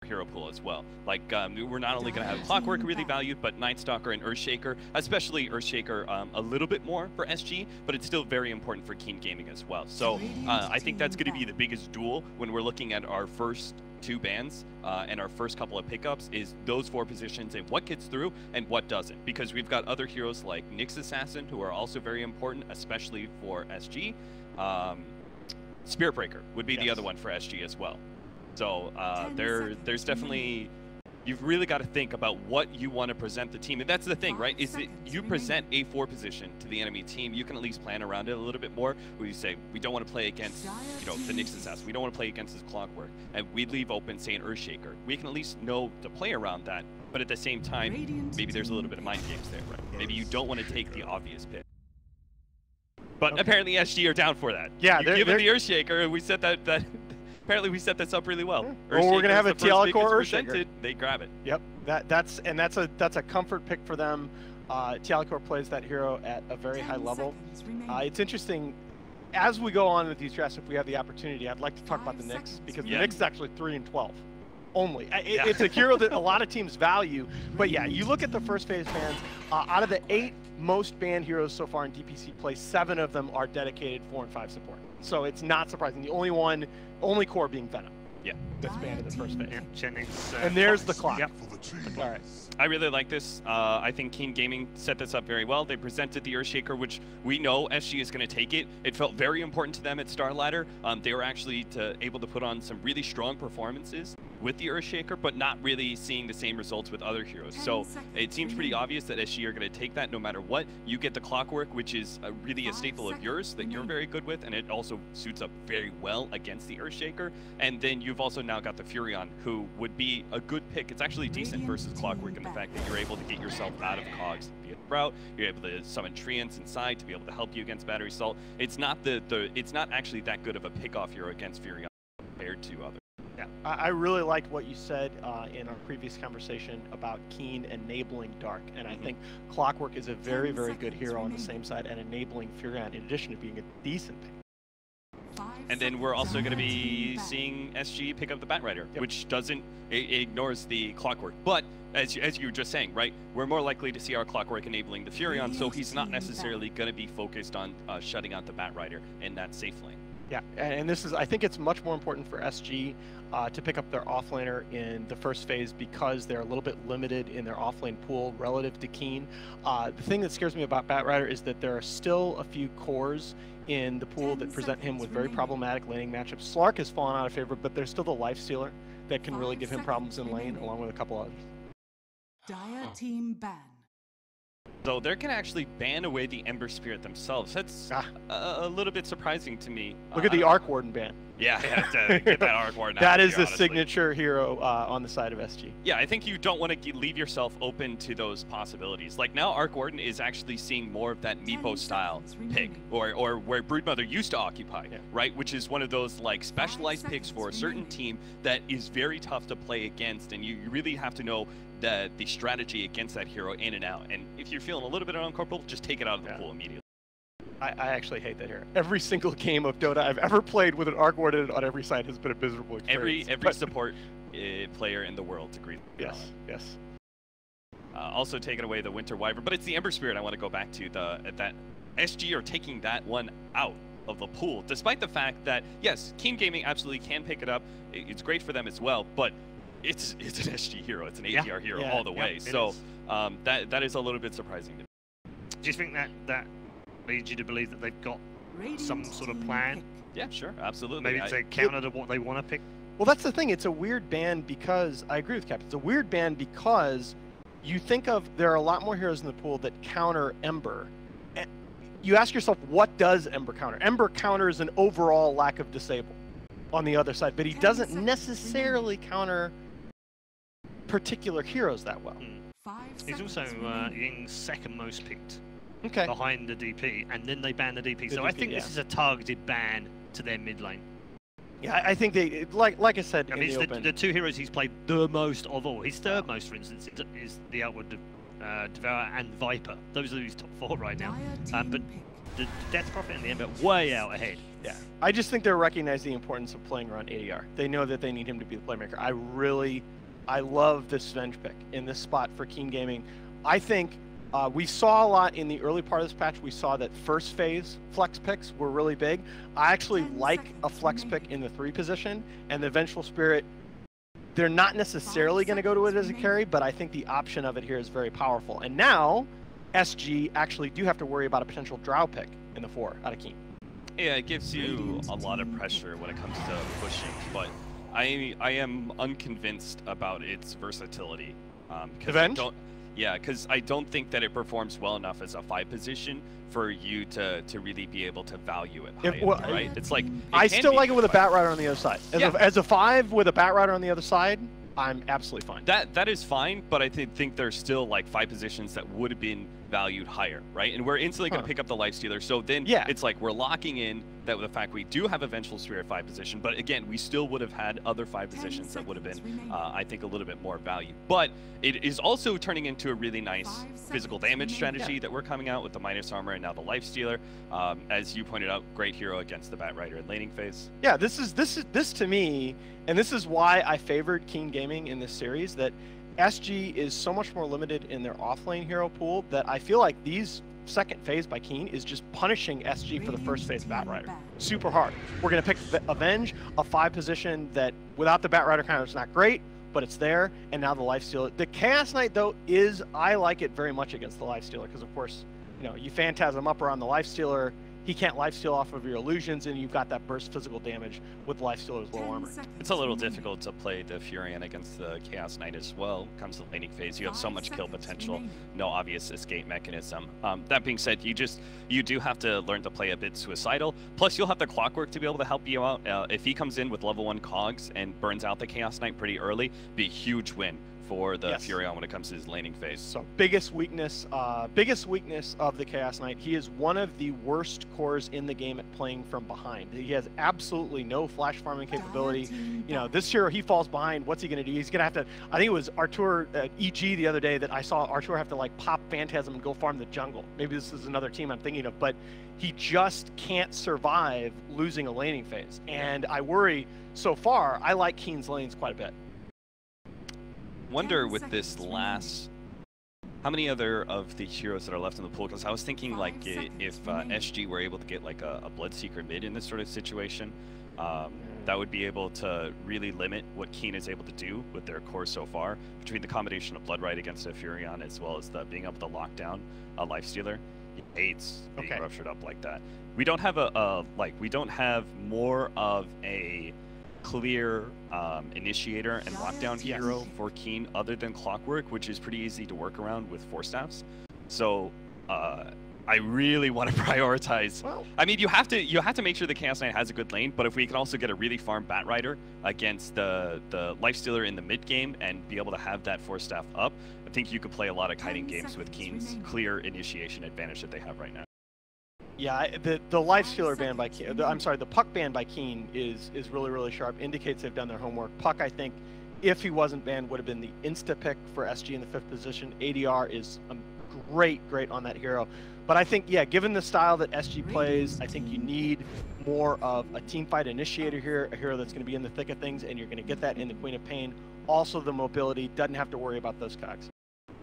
hero pool as well. Like, we're not only going to have Clockwork really valued, but Night Stalker and Earthshaker, especially Earthshaker a little bit more for SG, but it's still very important for Keen Gaming as well. So I think that's going to be the biggest duel when we're looking at our first 2 bans and our first couple of pickups, is those 4 positions and what gets through and what doesn't. Because we've got other heroes like Nyx Assassin, who are also very important, especially for SG. Spirit Breaker would be the other one for SG as well. So there's definitely, you've really got to think about what you want to present the team. And that's the thing, right? Is that you present a 4 position to the enemy team, you can at least plan around it a little bit more. Where you say, we don't want to play against, you know, the Nyx Assassin. We don't want to play against his Clockwork. And we leave open, say, an Earthshaker. We can at least know to play around that. But at the same time, maybe there's a little bit of mind games there, right? Maybe you don't want to take the obvious pick. But apparently SG are down for that. Yeah, you give it the Earthshaker, and we said that apparently we set this up really well. Well, we're gonna have a Tialcor Earthshaker. They grab it. Yep, that's a comfort pick for them. Tialcor plays that hero at a very high level. It's interesting. As we go on with these drafts, if we have the opportunity, I'd like to talk about the Nyx, because the Nyx is actually 3 and 12. Only. It's a hero that a lot of teams value, but yeah, you look at the first phase bans, out of the 8 most banned heroes so far in DPC play, 7 of them are dedicated 4 and 5 support. So it's not surprising. The only core being Venom. Yeah, that's banned in the first phase. Yeah, and there's the clock. Yep. All right. I really like this. I think Keen Gaming set this up very well. They presented the Earthshaker, which we know SG is going to take it. It felt very important to them at Star Ladder. They were actually able to put on some really strong performances with the Earthshaker, but not really seeing the same results with other heroes. So it seems pretty obvious that SG are going to take that no matter what. You get the Clockwork, which is really a staple of yours that you're very good with, and it also suits up very well against the Earthshaker. And then you've also now got the Furion, who would be a good pick. It's actually decent versus Clockwork in the fact that you're able to get yourself out of cogs via route. You're able to summon Treants inside to be able to help you against Battery Assault. It's not it's not actually that good of a pick-off hero against Furion compared to others. Yeah, I really liked what you said in our previous conversation about Keen enabling Dark, and I think Clockwork is a very, very good hero on the same side, and enabling Furion in addition to being a decent pick. And then we're also going to be seeing SG pick up the Batrider, which doesn't, it ignores the Clockwork. But as you were just saying, right, we're more likely to see our Clockwork enabling the Furion, so he's not necessarily going to be focused on shutting out the Batrider in that safe lane. Yeah, and this is, I think it's much more important for SG to pick up their offlaner in the first phase, because they're a little bit limited in their offlane pool relative to Keen. The thing that scares me about Batrider is that there are still a few cores in the pool that present him with very problematic laning matchups. Slark has fallen out of favor, but there's still the Lifestealer that can really give him problems in lane, along with a couple others. Dire team ban. So they're going to actually ban away the Ember Spirit themselves. That's a little bit surprising to me. Look at the Arc Warden ban. Yeah, get that Arc Warden That is the honestly. signature hero on the side of SG. Yeah, I think you don't want to leave yourself open to those possibilities. Like now, Arc Warden is actually seeing more of that Meepo style pick, or where Broodmother used to occupy, right? Which is one of those like specialized picks for a certain team that is very tough to play against, and you really have to know the strategy against that hero in and out. And if you're feeling a little bit uncorporal, just take it out of the pool immediately. I actually hate that hero. Every single game of Dota I've ever played with an Arc Warden on every side has been a miserable experience. Every support player in the world agrees. Yes. Also taking away the Winter Wyvern, but it's the Ember Spirit I want to go back to. That SG are taking that one out of the pool, despite the fact that, yes, Keen Gaming absolutely can pick it up. It's great for them as well, but it's an SG hero. It's an ATR hero all the way. So that is a little bit surprising to me. Do you think that leads you to believe that they've got some sort of plan? Yeah, sure, absolutely. Maybe it's a counter to what they want to pick? Well, that's the thing. It's a weird ban because, I agree with Captain, it's a weird ban because you think of, there are a lot more heroes in the pool that counter Ember. And you ask yourself, what does Ember counter? Ember counters an overall lack of disable on the other side, but he doesn't necessarily counter particular heroes that well. He's also Ying's second most picked behind the DP, and then they ban the DP. So I think this is a targeted ban to their mid lane. Yeah, I think they, like I said, I mean, it's the 2 heroes he's played the most of all. His third most, for instance, is the Outward Devourer and Viper. Those are his top 4 right now. But the Death Prophet and the Ember way out ahead. Yeah, I just think they're recognizing the importance of playing around ADR. They know that they need him to be the playmaker. I really I love this Svenge pick in this spot for Keen Gaming. I think we saw a lot in the early part of this patch. We saw that first phase flex picks were really big. I actually like a flex pick in the 3 position, and the Vengeful Spirit, they're not necessarily going to go to it as a carry, but I think the option of it here is very powerful. And now, SG actually do have to worry about a potential Drow pick in the 4 out of Keen. Yeah, it gives you a lot of pressure when it comes to pushing, but I am unconvinced about its versatility. Because I don't think that it performs well enough as a 5 position for you to really be able to value it high enough, right? It's like I still like it with a Bat Rider on the other side. As a 5 with a Bat Rider on the other side, I'm absolutely fine. That is fine, but I think there's still like 5 positions that would have been valued higher, right? And we're instantly going to pick up the Lifestealer. So then it's like we're locking in that with the fact we do have a Vengeful Spirit 5 position, but again, we still would have had other 5 positions that would have been, I think, a little bit more value. But it is also turning into a really nice physical damage strategy that we're coming out with the minus armor and now the Lifestealer. As you pointed out, great hero against the Bat Rider in laning phase. Yeah, this to me, and this is why I favored Keen Gaming in this series, that SG is so much more limited in their offlane hero pool that I feel like these second phase by Keen is just punishing SG for the first phase Bat Rider super hard. We're going to pick Avenge, a 5 position that without the Bat Rider counter is not great, but it's there, and now the Lifestealer. The Chaos Knight, though, I like it very much against the Lifestealer because, of course, you Phantasm up around the Lifestealer, he can't lifesteal off of your illusions, and you've got that burst physical damage with Lifestealer's low armor. It's a little difficult to play the Furion against the Chaos Knight as well. When it comes to laning phase, you have so much kill potential, no obvious escape mechanism. That being said, you do have to learn to play a bit suicidal. Plus, you'll have the Clockwork to be able to help you out. If he comes in with level 1 cogs and burns out the Chaos Knight pretty early, be a huge win for the Furion when it comes to his laning phase. So biggest weakness of the Chaos Knight, he is one of the worst cores in the game at playing from behind. He has absolutely no flash farming capability. This hero, he falls behind, what's he going to do? He's going to have to, I think it was Artur EG the other day that I saw Artur have to like pop Phantasm and go farm the jungle. Maybe this is another team I'm thinking of, but he just can't survive losing a laning phase. And I worry, so far, I like Keen's lanes quite a bit. Wonder with this last, how many other of the heroes that are left in the pool? Because I was thinking like if SG were able to get like a Bloodseeker mid in this sort of situation, that would be able to really limit what Keen is able to do with their core so far, between the combination of Bloodrite against a Furion as well as the being able to lock down a Lifestealer. He hates being ruptured up like that. We don't have we don't have more of a clear initiator and lockdown hero for Keen other than Clockwork, which is pretty easy to work around with Force Staffs. So I really want to prioritize. I mean, you have to make sure the Chaos Knight has a good lane, but if we can also get a really farm Bat Rider against the Lifestealer in the mid game and be able to have that Force Staff up, I think you could play a lot of kiting games with Keen's clear initiation advantage that they have right now. Yeah, the Lifestealer ban by Keen, I'm sorry, the Puck ban by Keen is really, really sharp. Indicates they've done their homework. Puck, I think, if he wasn't banned, would have been the insta pick for SG in the 5th position. ADR is great on that hero. But I think, yeah, given the style that SG plays, I think you need more of a teamfight initiator here, a hero that's going to be in the thick of things, and you're going to get that in the Queen of Pain. Also, the mobility, doesn't have to worry about those cogs.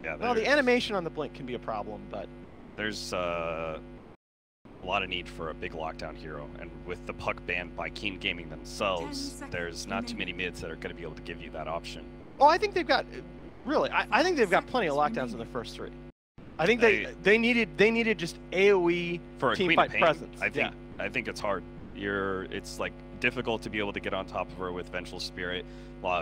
Yeah, well, the animation on the blink can be a problem, but there's a lot of need for a big lockdown hero, and with the Puck banned by Keen Gaming themselves, there's not too many mids that are going to be able to give you that option. Oh, I think they've got, really, I think they've got plenty of lockdowns in the first 3. I think they needed just AOE for a teamfight presence. I think it's hard. It's like difficult to be able to get on top of her with Vengeful Spirit.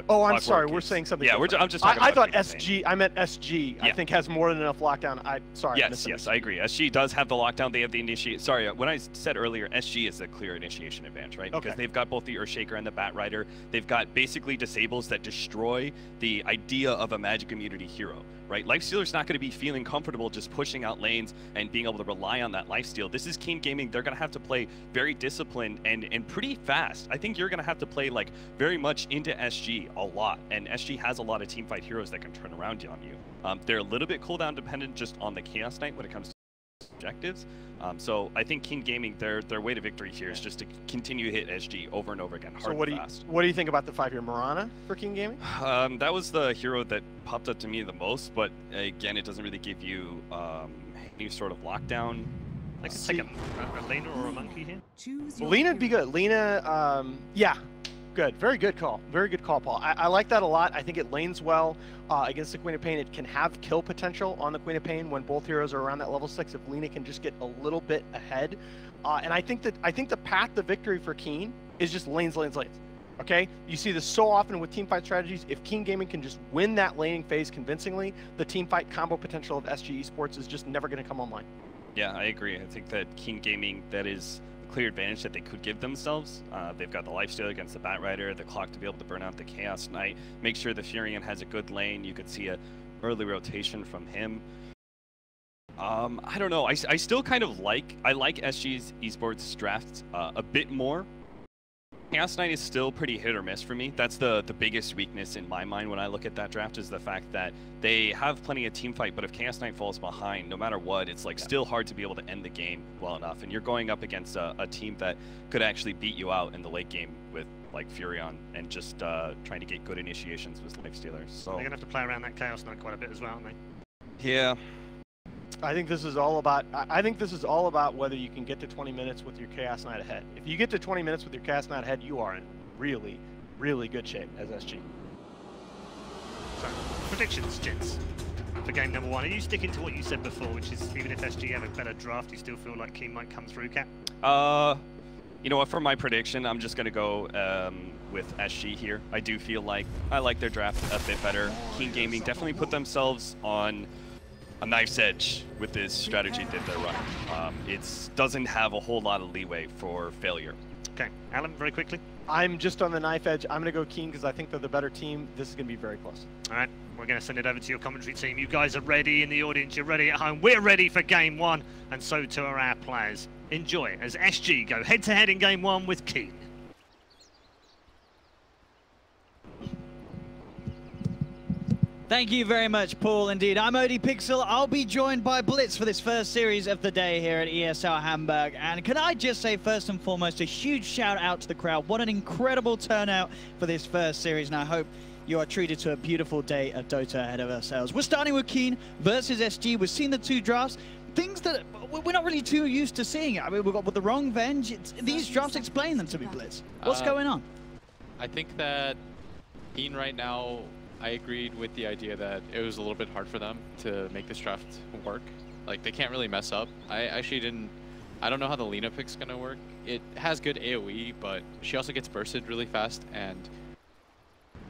Oh, I'm sorry. We're saying something. Yeah, I'm just talking about I thought SG. I meant SG. Yeah. I think has more than enough lockdown. Sorry. Yes, I agree. SG does have the lockdown. They have the initiate. Sorry, when I said earlier, SG is a clear initiation advantage, right? Because they've got both the Earthshaker and the Bat Rider. They've got basically disables that destroy the idea of a magic immunity hero, right? Lifestealer's not going to be feeling comfortable just pushing out lanes and being able to rely on that lifesteal. This is Keen Gaming. They're going to have to play very disciplined and pretty fast. I think you're going to have to play like very much into SG a lot, and SG has a lot of teamfight heroes that can turn around on you. They're a little bit cooldown dependent just on the Chaos Knight when it comes objectives. So I think King Gaming, their way to victory here is just to continue to hit SG over and over again, hard and fast. What do you think about the 5-year Mirana for King Gaming? That was the hero that popped up to me the most, but again, it doesn't really give you any sort of lockdown. I could take a Lena or a Monkey here. Lena'd be good. Lena, yeah, good. Very good call. Very good call, Paul. I like that a lot. I think it lanes well against the Queen of Pain. It can have kill potential on the Queen of Pain when both heroes are around that level 6. If Lena can just get a little bit ahead, and I think the path to victory for Keen is just lanes. Okay, you see this so often with teamfight strategies. If King Gaming can just win that laning phase convincingly, the teamfight combo potential of SG Esports is just never going to come online. Yeah, I agree. I think that King Gaming, that is a clear advantage that they could give themselves. They've got the lifesteal against the Bat Rider, the clock to be able to burn out the Chaos Knight, make sure the Furion has a good lane. You could see a early rotation from him. I don't know. I still kind of like SG's Esports drafts a bit more. Chaos Knight is still pretty hit or miss for me. That's the biggest weakness in my mind when I look at that draft, is the fact that they have plenty of team fight, but if Chaos Knight falls behind, no matter what, it's like still hard to be able to end the game well enough. And you're going up against a team that could actually beat you out in the late game with like Furion and just trying to get good initiations with Lifestealers. So they're gonna have to play around that Chaos Knight quite a bit as well, aren't they? Yeah. I think this is all about whether you can get to 20 minutes with your Chaos Knight ahead. If you get to 20 minutes with your Chaos Knight ahead, you are in really, really good shape as SG. So, predictions, gents, for game number 1. Are you sticking to what you said before, which is even if SG have a better draft, you still feel like Keen might come through, Cap? You know what, for my prediction, I'm just going to go with SG here. I do feel like I like their draft a bit better. King Gaming definitely put themselves on a knife's edge with this strategy that they're running. It doesn't have a whole lot of leeway for failure. Okay, Alan, very quickly. I'm just on the knife edge. I'm going to go Keen because I think they're the better team. This is going to be very close. All right, we're going to send it over to your commentary team. You guys are ready in the audience. You're ready at home. We're ready for game 1, and so too are our players. Enjoy as SG go head-to-head in game 1 with Keen. Thank you very much, Paul. Indeed, I'm ODPixel. I'll be joined by Blitz for this first series of the day here at ESL Hamburg. And can I just say, first and foremost, a huge shout out to the crowd. What an incredible turnout for this first series, and I hope you are treated to a beautiful day of Dota ahead of ourselves. We're starting with Keen versus SG. We've seen the 2 drafts. Things that we're not really too used to seeing. I mean, we've got with the wrong Venge. These drafts explain them to me, Blitz. What's going on? I think that Keen right now, I agreed with the idea that it was a little bit hard for them to make this draft work. Like, they can't really mess up. I don't know how the Lena pick's gonna work. It has good AoE, but she also gets bursted really fast, and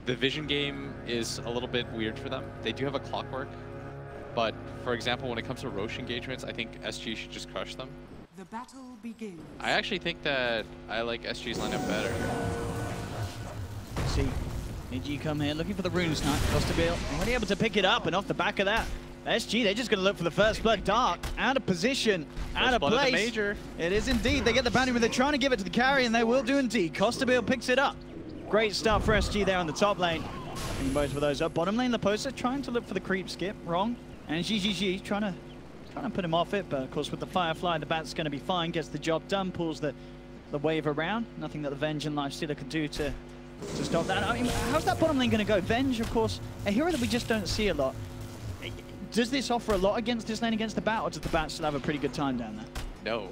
the vision game is a little bit weird for them. They do have a clockwork, but for example, when it comes to Roche engagements, I think SG should just crush them. The battle begins. I actually think that I like SG's lineup better. See, Niji come here looking for the rune snipe. Costabil already able to pick it up, and off the back of that, SG, they're just going to look for the first blood. Dark, out of position, out of place. Major. It is indeed. They get the bounty, but they're trying to give it to the carry, and they will do indeed. Costabil picks it up. Great start for SG there on the top lane. Picking both of those up. Bottom lane, Laposa trying to look for the creep skip. Wrong. And GGG trying to put him off it, but of course with the Firefly, the Bat's going to be fine. Gets the job done, pulls the wave around. Nothing that the Venge and Lifestealer can do to stop that. I mean, how's that bottom lane going to go? Venge, of course, a hero that we just don't see a lot. Does this offer a lot against this lane against the Bat, or does the Bat still have a pretty good time down there? No.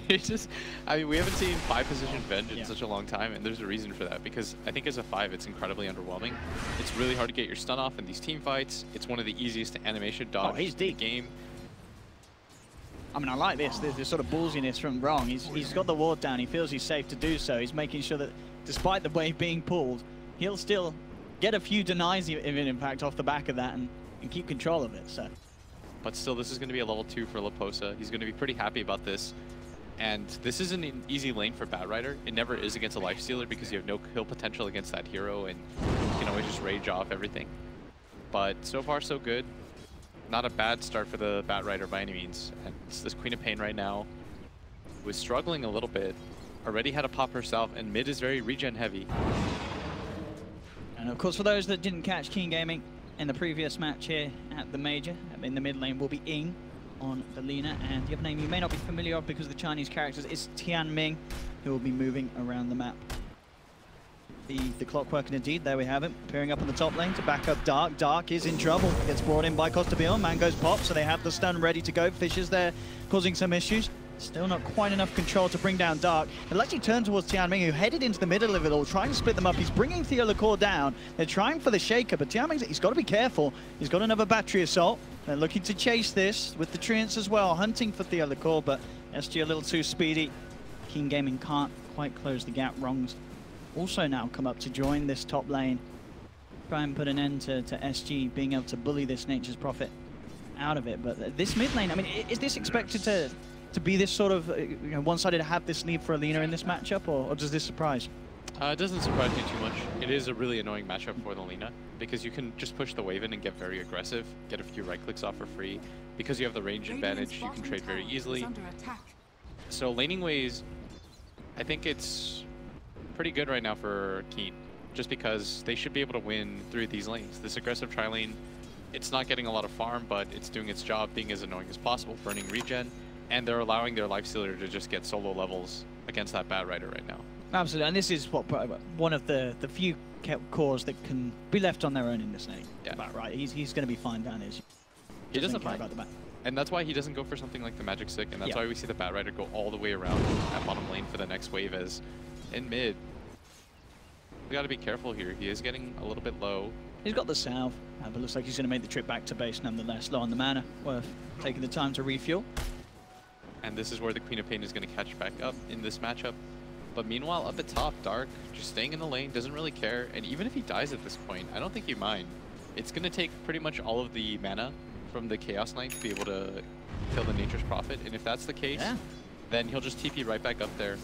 It's just, I mean, we haven't seen 5-position Venge in such a long time, and there's a reason for that, because I think as a 5, it's incredibly underwhelming. It's really hard to get your stun off in these team fights. It's one of the easiest animation dodge in the game. I mean, I like this sort of ballsiness from Wrong. He's got the ward down. He feels he's safe to do so. He's making sure that despite the wave being pulled, he'll still get a few denies even in fact off the back of that and keep control of it. So, but still, this is going to be a level 2 for Laposa. He's going to be pretty happy about this. And this isn't an easy lane for Bat Rider. It never is against a Lifestealer because you have no kill potential against that hero, and you can always just rage off everything. But so far, so good. Not a bad start for the Bat Rider by any means. And it's this Queen of Pain right now was struggling a little bit. Already had a pop herself, and mid is very regen heavy. And of course, for those that didn't catch King Gaming in the previous match here at the Major, in the mid lane will be Ing. on the Lina, and the other name you may not be familiar with because of the Chinese characters is Tianming, who will be moving around the map. The clockwork, indeed, there we have him, appearing up on the top lane to back up Dark. Dark is in trouble, gets brought in by Costabile. Mango's pop, so they have the stun ready to go. Fisher's there, causing some issues. Still not quite enough control to bring down Dark. It'll actually turn towards Tianming, who headed into the middle of it all, trying to split them up. He's bringing Theolacour down. They're trying for the Shaker, but Tianming, he's got to be careful. He's got another battery assault. They're looking to chase this with the Treants as well, hunting for Theolacour, but SG a little too speedy. Keen Gaming can't quite close the gap. Wrongs also now come up to join this top lane. Try and put an end to SG being able to bully this Nature's Prophet out of it. But this mid lane, I mean, is this expected to be this sort of one-sided, to have this lead for Alina in this matchup, or does this surprise? It doesn't surprise me too much. It is a really annoying matchup for the Lina because you can just push the wave in and get very aggressive, get a few right clicks off for free. Because you have the range advantage, you can trade very easily. So laning ways, I think it's pretty good right now for Keen, just because they should be able to win through these lanes. This aggressive tri-lane, it's not getting a lot of farm, but it's doing its job, being as annoying as possible, burning regen, and they're allowing their life stealer to just get solo levels against that Bat Rider right now. Absolutely, and this is one of the few cores that can be left on their own in this lane. Yeah. Bat, right? He's going to be fine down his. He doesn't care mind. about the Bat. And that's why he doesn't go for something like the Magic Stick, and that's Yeah. why we see the Bat Rider go all the way around at bottom lane for the next wave, as in mid. We got to be careful here. He is getting a little bit low. He's got the salve, but looks like he's going to make the trip back to base nonetheless. Low on the mana, worth taking the time to refuel. And this is where the Queen of Pain is going to catch back up in this matchup. But meanwhile, up at top, Dark just staying in the lane, doesn't really care. And even if he dies at this point, I don't think he'd mind. It's going to take pretty much all of the mana from the Chaos Knight to be able to kill the Nature's Prophet. And if that's the case, then he'll just TP right back up there.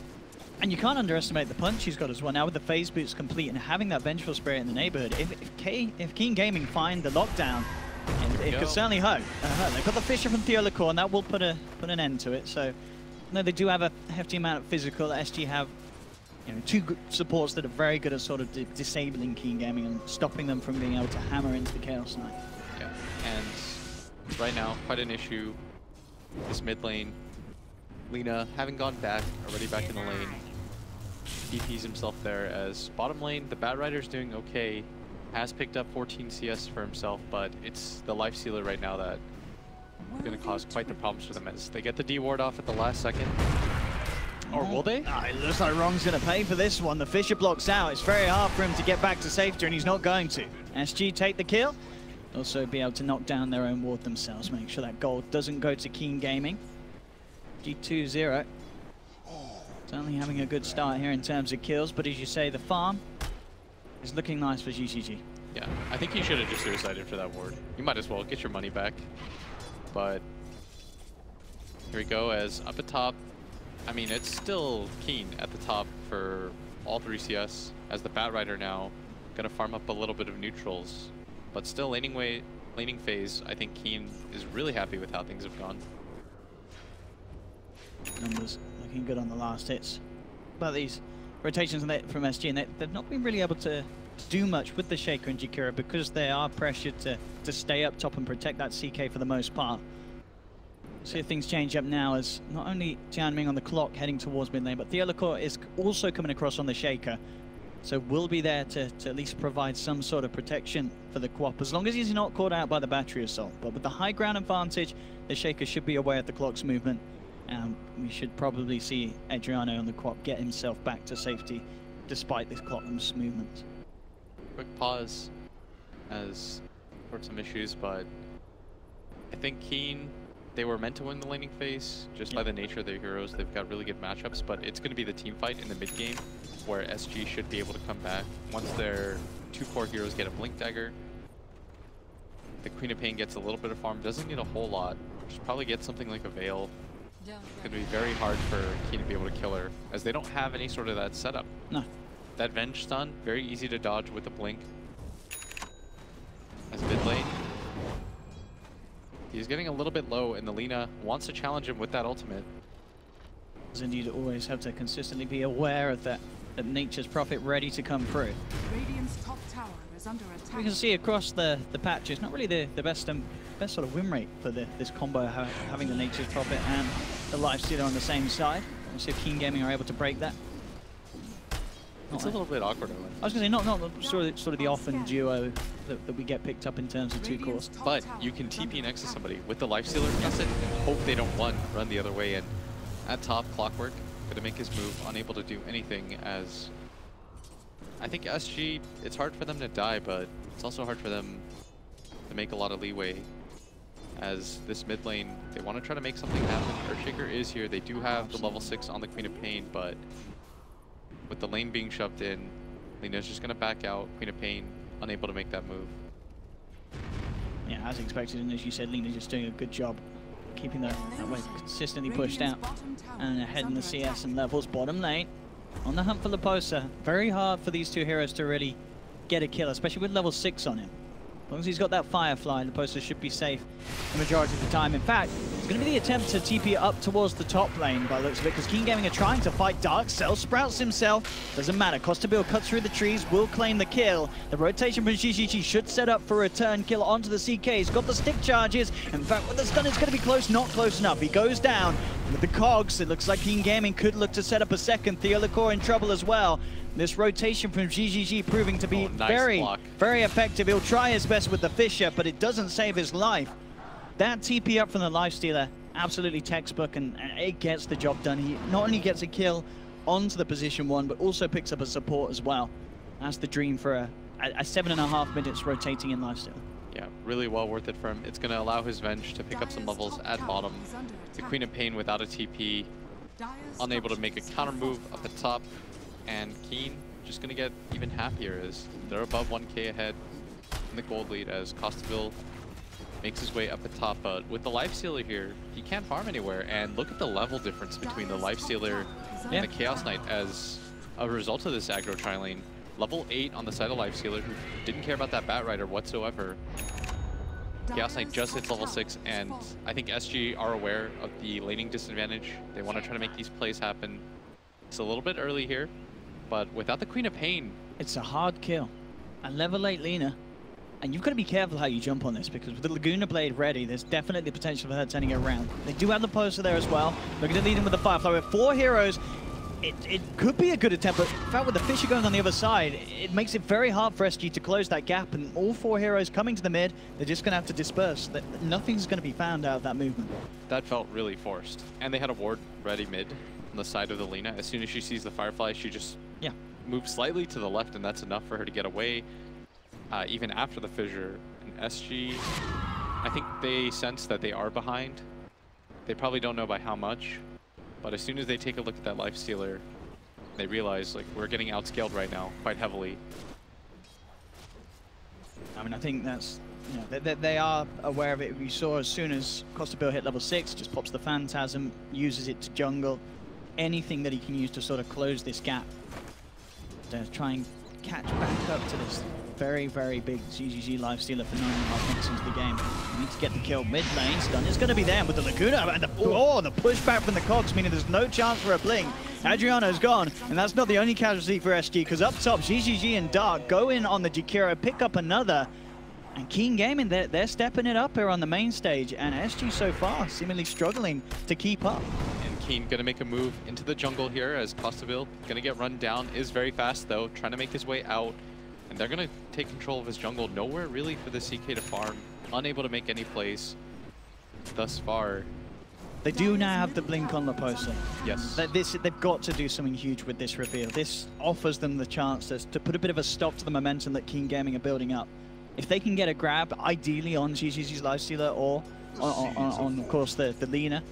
And you can't underestimate the punch he's got as well. Now with the phase boots complete and having that Vengeful Spirit in the neighborhood, if Keen Gaming find the lockdown, it could certainly hurt. They've got the Fisher from Theolacour, and that will put an end to it. So, no, they do have a hefty amount of physical. SG have two good supports that are very good at sort of disabling Keen Gaming and stopping them from being able to hammer into the Chaos Knight. Yeah, and right now, quite an issue. This mid lane, Lina, having gone back, already back in the lane, DPs himself there. As bottom lane, the Bat Rider's doing okay, has picked up 14 CS for himself, but it's the life stealer right now that is going to cause quite the problems for them as they get the D ward off at the last second. Or will they? It looks like Wrong's going to pay for this one. The Fisher blocks out. It's very hard for him to get back to safety, and he's not going to. SG take the kill. Also be able to knock down their own ward themselves, make sure that gold doesn't go to Keen Gaming. G2-0. Certainly having a good start here in terms of kills, but as you say, the farm is looking nice for GCG. Yeah, I think he should have just suicided for that ward. You might as well get your money back. But here we go, as up at top, I mean, it's still Keen at the top for all 3 CS, as the Bat Rider now gonna farm up a little bit of neutrals. But still laning phase, I think Keen is really happy with how things have gone. Numbers looking good on the last hits. But these rotations from SG, and they've not been really able to do much with the Shaker and Jakira because they are pressured to stay up top and protect that CK for the most part. So things change up now as not only Tianming on the clock heading towards mid lane, but Theolacour is also coming across on the Shaker. So we'll be there to at least provide some sort of protection for the Quap, as long as he's not caught out by the battery assault. But with the high ground advantage, the Shaker should be aware of the clock's movement. And we should probably see Adriano on the Quap get himself back to safety, despite this clock's movement. Quick pause, as for some issues, but I think Keen, they were meant to win the laning phase, just by the nature of their heroes. They've got really good matchups, but it's going to be the team fight in the mid game, where SG should be able to come back. Once their 2 core heroes get a Blink Dagger, the Queen of Pain gets a little bit of farm, doesn't need a whole lot, just probably get something like a Veil. It's going to be very hard for Keen to be able to kill her, as they don't have any sort of that setup. No. That Venge stun, very easy to dodge with a Blink. As mid lane, he's getting a little bit low, and the Lina wants to challenge him with that ultimate. Indeed, always have to consistently be aware of that Nature's Prophet ready to come through. Radiant's top tower is We can see across the patch, it's not really the best sort of win rate for this combo, having the Nature's Prophet and the Lifestealer on the same side. We'll see if Keen Gaming are able to break that. It's a little bit awkward. I was going to say, not sort of the often duo that we get picked up in terms of 2-cores. But you can TP next to somebody with the Lifestealer, that's it, and hope they don't run the other way. And at top, Clockwork going to make his move, unable to do anything, as I think SG, it's hard for them to die, but it's also hard for them to make a lot of leeway. As this mid lane, they want to try to make something happen. Earthshaker is here. They do have the level 6 on the Queen of Pain, but with the lane being shoved in, Lena's just going to back out. Queen of Pain unable to make that move. Yeah, as expected, and as you said, Lena's just doing a good job keeping that way consistently pushed out and ahead in the CS and levels. Bottom lane on the hunt for Leposa. Very hard for these two heroes to really get a kill, especially with level 6 on him. As long as he's got that Firefly, Leposa should be safe the majority of the time. In fact, it's going to be the attempt to TP up towards the top lane by the looks of it, because Keen Gaming are trying to fight Dark Cell. Sprouts himself. Doesn't matter. Costabil cuts through the trees, will claim the kill. The rotation from GGG should set up for a return kill onto the CK. He's got the stick charges. In fact, with the stun, it's going to be close. Not close enough. He goes down. With the cogs, it looks like Keen Gaming could look to set up a second. Theolicor in trouble as well. This rotation from GGG proving to be very effective. He'll try his best with the Fisher, but it doesn't save his life. That TP up from the Lifestealer, absolutely textbook, and it gets the job done. He not only gets a kill onto the position 1, but also picks up a support as well. That's the dream for a 7.5 minutes rotating in Lifestealer. Yeah, really well worth it for him. It's going to allow his Venge to pick up some levels at bottom. The Queen of Pain without a TP, unable to make a counter move up at top. And Keen just going to get even happier as they're above 1k ahead in the gold lead, as Costaville makes his way up the top. But with the Lifestealer here, he can't farm anywhere. And look at the level difference between the Lifestealer and the Chaos Knight as a result of this aggro tri-lane. Level 8 on the side of Lifestealer, who didn't care about that Bat Rider whatsoever. Chaos Knight just hits level 6, and I think SG are aware of the laning disadvantage. They want to try to make these plays happen. It's a little bit early here, but without the Queen of Pain, it's a hard kill. A level 8 Lina. And you've got to be careful how you jump on this, because with the Laguna Blade ready, there's definitely the potential for her turning it around. They do have the poster there as well. Looking to lead him with the Firefly. With 4 heroes, it could be a good attempt, but in fact with the Fisher going on the other side, it makes it very hard for SG to close that gap, and all 4 heroes coming to the mid, they're just going to have to disperse. Nothing's going to be found out of that movement. That felt really forced. And they had a ward ready mid on the side of the Lina. As soon as she sees the Firefly, she just moves slightly to the left, and that's enough for her to get away. Even after the fissure, and SG, I think they sense that they are behind. They probably don't know by how much, but as soon as they take a look at that Lifestealer, they realize, like, we're getting outscaled right now quite heavily. I mean, I think that's, you know, they are aware of it. We saw as soon as Costabil hit level 6, just pops the Phantasm, uses it to jungle. Anything that he can use to sort of close this gap. To try and catch back up to this very, very big GGG Lifestealer for 9.5 minutes into the game. We need to get the kill mid lane. Stun is going to be there with the Laguna, and the pushback from the Cogs, meaning there's no chance for a blink. Adriano's gone, and that's not the only casualty for SG, because up top, GGG and Dark go in on the Jakiro, pick up another, and Keen Gaming, they're stepping it up here on the main stage, and SG so far seemingly struggling to keep up. Keen gonna make a move into the jungle here, as Costaville gonna get run down, is very fast though, trying to make his way out. And they're gonna take control of his jungle. Nowhere really for the CK to farm. Unable to make any plays thus far. They do now have the blink on Leposa. Yes. They've got to do something huge with this reveal. This offers them the chance to put a bit of a stop to the momentum that Keen Gaming are building up. If they can get a grab, ideally on GGG's Lifestealer or on of course, the Lina,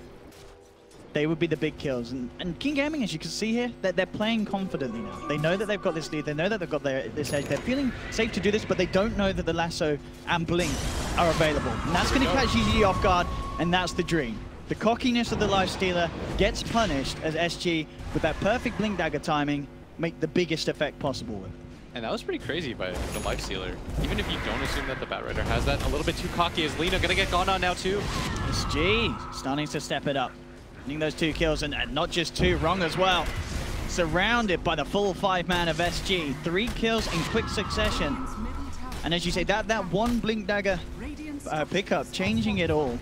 they would be the big kills. And Keen Gaming, as you can see here, they're playing confidently now. They know that they've got this lead. They know that they've got this edge. They're feeling safe to do this, but they don't know that the Lasso and Blink are available. And that's going to catch GG off guard, and that's the dream. The cockiness of the Lifestealer gets punished as SG, with that perfect Blink Dagger timing, make the biggest effect possible with. And that was pretty crazy by the Lifestealer. Even if you don't assume that the Bat Rider has that, a little bit too cocky. Is Lina going to get gone on now too? SG starting to step it up. Getting those 2 kills, and not just 2, wrong as well. Surrounded by the full 5-man of SG. 3 kills in quick succession. And as you say, that one Blink Dagger pickup, changing it all.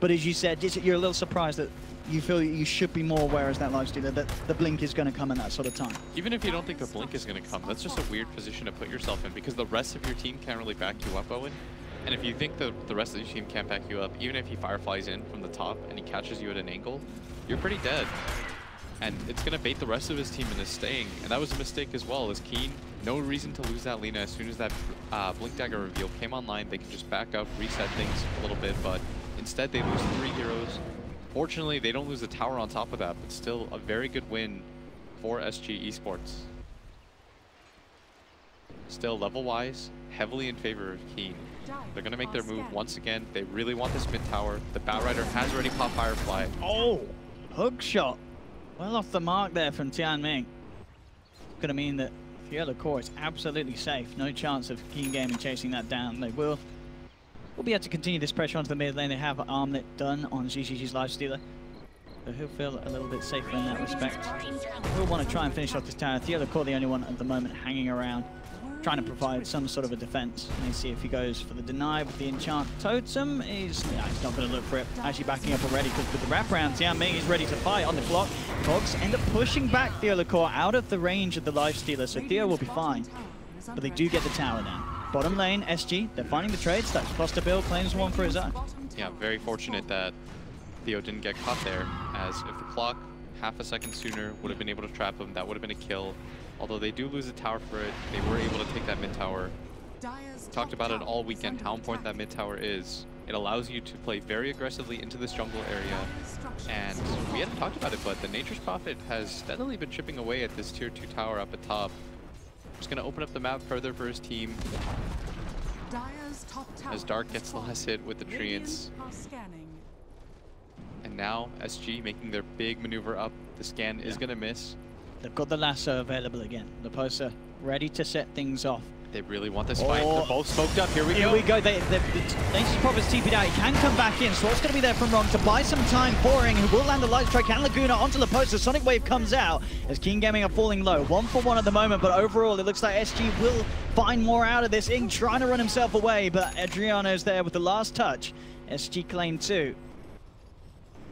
But as you said, you're a little surprised that you feel you should be more aware as that lifestealer that the blink is going to come in that sort of time. Even if you don't think the blink is going to come, that's just a weird position to put yourself in because the rest of your team can't really back you up, Owen. And if you think the rest of your team can't back you up, even if he fireflies in from the top and he catches you at an angle, you're pretty dead. And it's going to bait the rest of his team into staying. And that was a mistake as well, as Keen, no reason to lose that Lina. As soon as that Blink Dagger reveal came online, they can just back up, reset things a little bit, but instead they lose 3 heroes. Fortunately, they don't lose the tower on top of that, but still a very good win for SG Esports. Still, level-wise, heavily in favor of Keen. They're going to make their move once again. They really want this mid tower. The Batrider has already popped Firefly. Oh, hook shot. Well off the mark there from Tianming. Going to mean that Yellow Core is absolutely safe. No chance of Keen Gaming chasing that down. They will be able to continue this pressure onto the mid lane. They have Armlet done on GGG's lifestealer. So he'll feel a little bit safer in that respect. He'll want to try and finish off this tower. Yellow Core the only one at the moment hanging around, trying to provide some sort of a defense. Let's see if he goes for the deny with the enchant totem. He's not going to look for it. Actually backing up already because with the wraparound, Tianming is ready to fight on the clock. Cogs end up pushing back Theo Core out of the range of the lifestealer, so Theo will be fine. But they do get the tower down. Bottom lane, SG, they're finding the trades. That's Foster Bill claims one for his own. Yeah, very fortunate that Theo didn't get caught there, as if the clock half a second sooner would have been able to trap him, that would have been a kill. Although they do lose the tower for it, they were able to take that mid tower. Talked about it all weekend, how important that mid tower is. It allows you to play very aggressively into this jungle area. And we hadn't talked about it, but the Nature's Prophet has steadily been chipping away at this tier 2 tower up at top. Just going to open up the map further for his team. As Dark gets the last hit with the Treants. And now SG making their big maneuver up. The scan is going to miss. They've got the lasso available again. Leposa ready to set things off. They really want this fight. They're both smoked up. Here we go. Here we go. The Nature's Prophet's TP'd out. He can come back in. So what's going to be there from Wrong to buy some time for Ring, who will land the light strike and Laguna onto Leposa. Sonic Wave comes out as Keen Gaming are falling low. 1-for-1 at the moment, but overall it looks like SG will find more out of this. Ing trying to run himself away, but Adriano's there with the last touch. SG claim 2.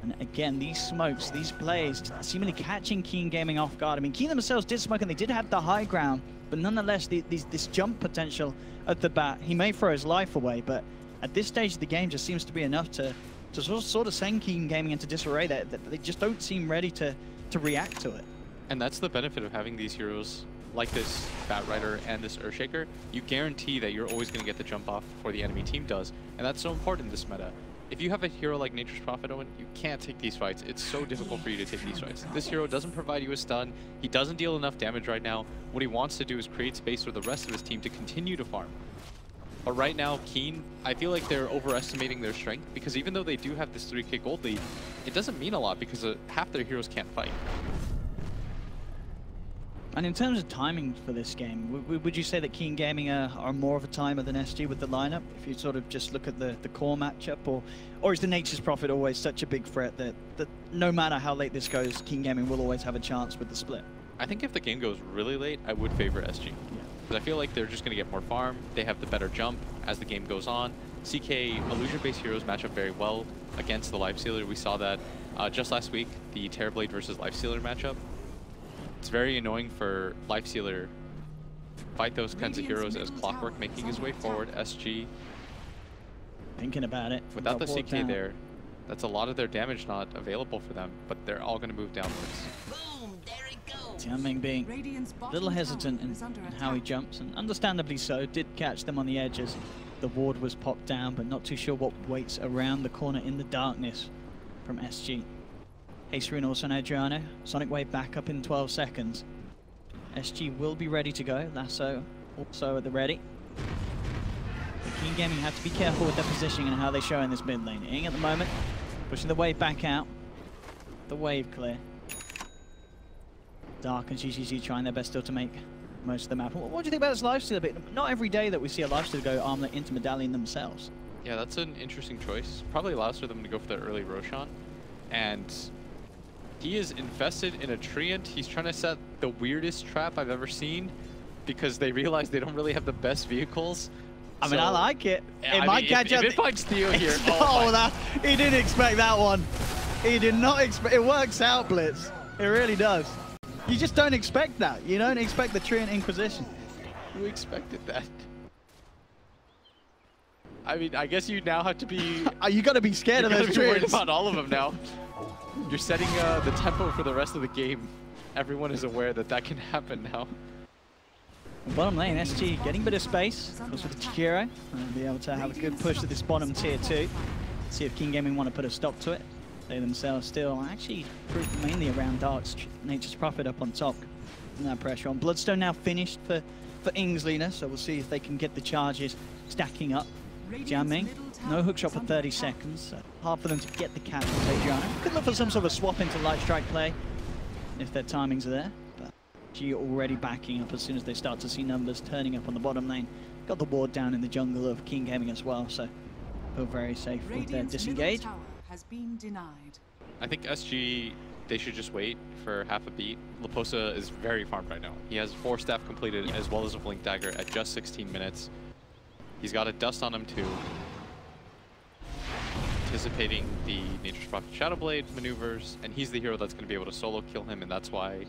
And again, these smokes, these plays, seemingly catching Keen Gaming off guard. I mean, Keen themselves did smoke and they did have the high ground, but nonetheless, this jump potential at the bat, he may throw his life away, but at this stage of the game just seems to be enough to sort of send Keen Gaming into disarray. That they just don't seem ready to react to it. And that's the benefit of having these heroes like this Batrider and this Earthshaker. You guarantee that you're always going to get the jump off before the enemy team does, and that's so important in this meta. If you have a hero like Nature's Prophet, Owen, you can't take these fights. It's so difficult for you to take these fights. This hero doesn't provide you a stun. He doesn't deal enough damage right now. What he wants to do is create space for the rest of his team to continue to farm. But right now, Keen, I feel like they're overestimating their strength, because even though they do have this 3k gold lead, it doesn't mean a lot because half their heroes can't fight. And in terms of timing for this game, would you say that Keen Gaming are more of a timer than SG with the lineup? If you sort of just look at the core matchup, or is the Nature's Prophet always such a big threat that no matter how late this goes, Keen Gaming will always have a chance with the split? I think if the game goes really late, I would favor SG. Because I feel like they're just going to get more farm. They have the better jump as the game goes on. CK illusion-based heroes match up very well against the Lifestealer. We saw that just last week, the Terrorblade versus Lifestealer matchup. It's very annoying for Lifestealer to fight those kinds of heroes as Clockwork making his way forward. SG thinking about it. Without the CK there, that's a lot of their damage not available for them, but they're all going to move downwards. Boom, there it goes. Tianming being a little hesitant in how he jumps, and understandably so, did catch them on the edges. The ward was popped down, but not too sure what waits around the corner in the darkness from SG. Haste Rune also on Adriano. Sonic Wave back up in 12 seconds. SG will be ready to go. Lasso also at the ready. The Keen Gaming have to be careful with their positioning and how they show in this mid lane. Ing at the moment, pushing the wave back out. The wave clear. Dark and GGG trying their best still to make most of the map. What do you think about this lifesteal bit? Not every day that we see a lifesteal go Armlet into Medallion themselves. Yeah, that's an interesting choice. Probably allows for them to go for the early Roshan. And he is infested in a Treant. He's trying to set the weirdest trap I've ever seen because they realize they don't really have the best vehicles I mean, I like it. Yeah, It might catch up. If it finds Theo here, He didn't expect that one. He did not expect. It works out, Blitz. It really does. You just don't expect that. You don't expect the Treant Inquisition. Who expected that? I mean, I guess you now have to be. You got to be scared of those worried Treants. about all of them now. You're setting the tempo for the rest of the game. Everyone is aware that that can happen now. Bottom lane, SG getting a bit of space. Goes with the Chikiro. And be able to have a good push to this bottom tier 2. See if King Gaming want to put a stop to it. They themselves still actually grouped mainly around Dark's Nature's Prophet up on top. And that pressure on. Bloodstone now finished for Ing's leader, so we'll see if they can get the charges stacking up. Jianming, no hookshot for 30 seconds. So hard for them to get the catch with Adriana. Could look for some sort of swap into light strike play if their timings are there. But G already backing up as soon as they start to see numbers turning up on the bottom lane. Got the ward down in the jungle of King Gaming as well, so feel very safe with their disengage. Has been denied. I think SG, they should just wait for half a beat. Leposa is very farmed right now. He has 4 staff completed as well as a Blink Dagger at just 16 minutes. He's got a dust on him too. Anticipating the Nature's Prophet Shadowblade maneuvers, and he's the hero that's going to be able to solo kill him, and that's why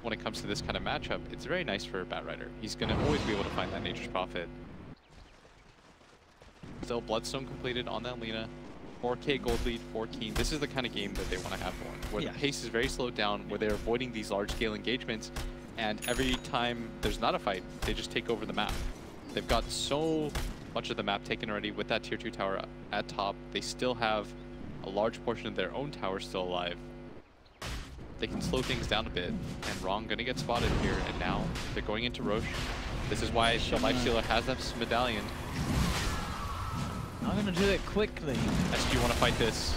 when it comes to this kind of matchup, it's very nice for Batrider. He's going to always be able to find that Nature's Prophet. Still Bloodstone completed on that Lina. 4K gold lead, 14. This is the kind of game that they want to have going, where the pace is very slowed down, where they're avoiding these large-scale engagements, and every time there's not a fight, they just take over the map. They've got so much of the map taken already with that tier 2 tower at top. They still have a large portion of their own tower still alive. They can slow things down a bit, and Wrong gonna get spotted here, and now they're going into Roche. This is why the Lifestealer has that medallion. I'm going to do it quickly. SG want to fight this.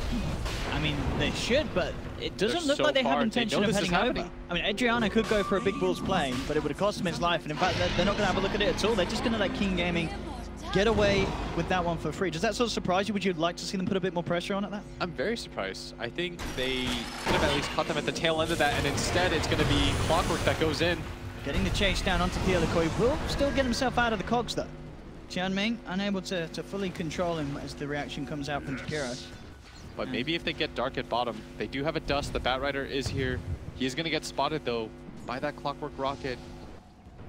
I mean, they should, but it doesn't look like they have intention of heading over. I mean, Adriana could go for a big balls play, but it would have cost him his life. And in fact, they're not going to have a look at it at all. They're just going to let King Gaming get away with that one for free. Does that sort of surprise you? Would you like to see them put a bit more pressure on at that? I'm very surprised. I think they could have at least caught them at the tail end of that, and instead it's going to be Clockwork that goes in. Getting the chase down onto Theolakoi will still get himself out of the cogs, though. Jianming unable to fully control him as the reaction comes out from Chikiro. But maybe if they get dark at bottom, they do have a dust. The Batrider is here. He is going to get spotted, though, by that Clockwork Rocket.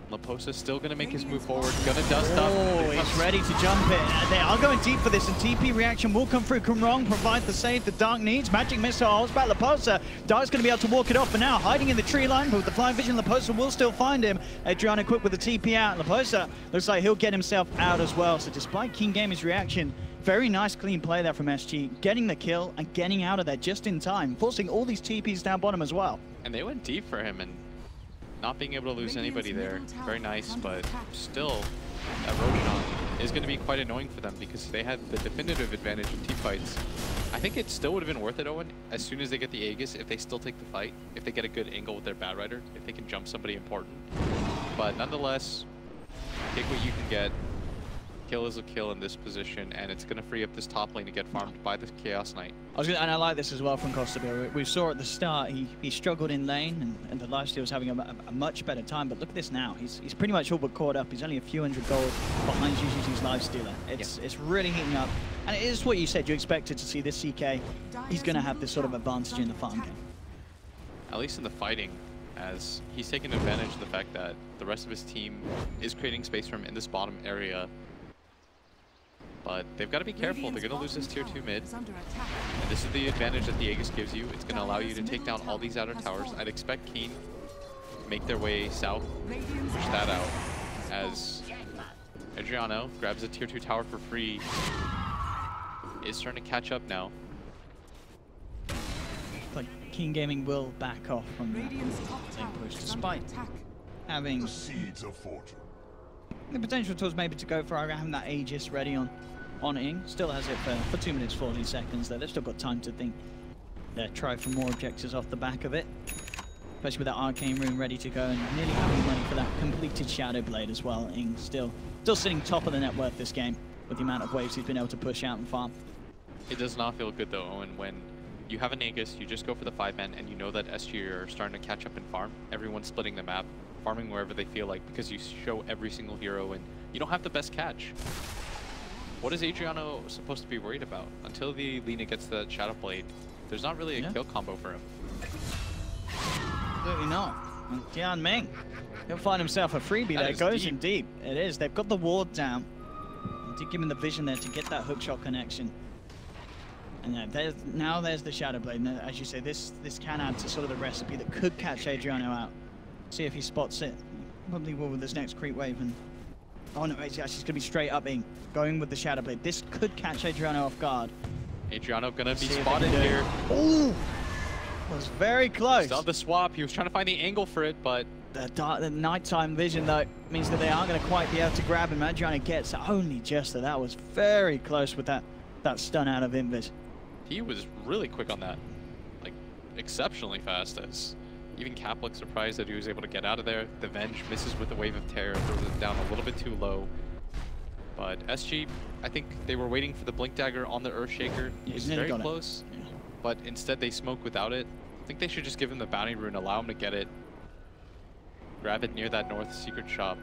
Leposa still going to make his move forward. Going to dust up. Oh, he's ready to jump in. They are going deep for this, and TP reaction will come through. Kumrong provide the save the Dark needs. Magic Missile holds back Leposa. Dark's going to be able to walk it off for now. Hiding in the tree line, but with the flying vision, Leposa will still find him. Adriana quick with the TP out. Leposa looks like he'll get himself out as well. So despite King Gaming's reaction, very nice clean play there from SG. Getting the kill and getting out of there just in time. Forcing all these TPs down bottom as well. And they went deep for him, and not being able to lose anybody there. Very nice, but still, that Roshan is going to be quite annoying for them because they had the definitive advantage in team fights. I think it still would have been worth it, Owen, as soon as they get the Aegis, if they still take the fight, if they get a good angle with their Batrider, if they can jump somebody important. But nonetheless, take what you can get. Kill is a kill in this position, and it's going to free up this top lane to get farmed by the Chaos Knight. And I like this as well from Costabile. We saw at the start he struggled in lane, and the Lifesteal was having a much better time. But look at this now. He's pretty much all but caught up. He's only a few hundred gold behind Juju's Lifestealer. It's really heating up. And it is what you said. You expected to see this CK. He's going to have this sort of advantage in the farm game. At least in the fighting, as he's taking advantage of the fact that the rest of his team is creating space for him in this bottom area. But they've got to be careful. They're going to lose this tier 2 mid. And this is the advantage that the Aegis gives you. It's going to allow you to take down all these outer towers. I'd expect Keen to make their way south, push that out, as Adriano grabs a tier 2 tower for free. Is starting to catch up now. Like King Gaming will back off from that lane push, despite having the seeds of fortune. The potential tools maybe to go for having that Aegis ready on Ing. Still has it for 2 minutes 40 seconds there. They've still got time to think. Try for more objectives off the back of it. Especially with that Arcane Rune ready to go and nearly having money for that completed Shadow Blade as well. Ing still sitting top of the net worth this game with the amount of waves he's been able to push out and farm. It does not feel good though, Owen, when you have an Aegis, you just go for the 5-man and you know that SG are starting to catch up and farm. Everyone's splitting the map, farming wherever they feel like, because you show every single hero and you don't have the best catch. What is Adriano supposed to be worried about? Until the Lina gets the Shadow Blade, there's not really a kill combo for him. Absolutely not. And Tianming, he'll find himself a freebie there. Goes in deep. It is. They've got the ward down. They did give him the vision there to get that hookshot connection. And now there's the Shadow Blade. And as you say, this can add to sort of the recipe that could catch Adriano out. See if he spots it. Probably will with this next creep wave. And oh no, it's actually going to be straight up in. Going with the Shadow Blade. This could catch Adriano off guard. Adriano going to be spotted here. Ooh! Was very close. Saw the swap. He was trying to find the angle for it, but the nighttime vision though means that they aren't going to quite be able to grab him. Adriano gets only just that. That was very close with that stun out of Invis. He was really quick on that, like exceptionally fast. As even Cap looked surprised that he was able to get out of there. The Venge misses with the Wave of Terror, throws it down a little bit too low. But SG, I think they were waiting for the Blink Dagger on the Earthshaker. He was very close. Yeah. But instead they smoke without it. I think they should just give him the bounty rune, allow him to get it, grab it near that north secret shop,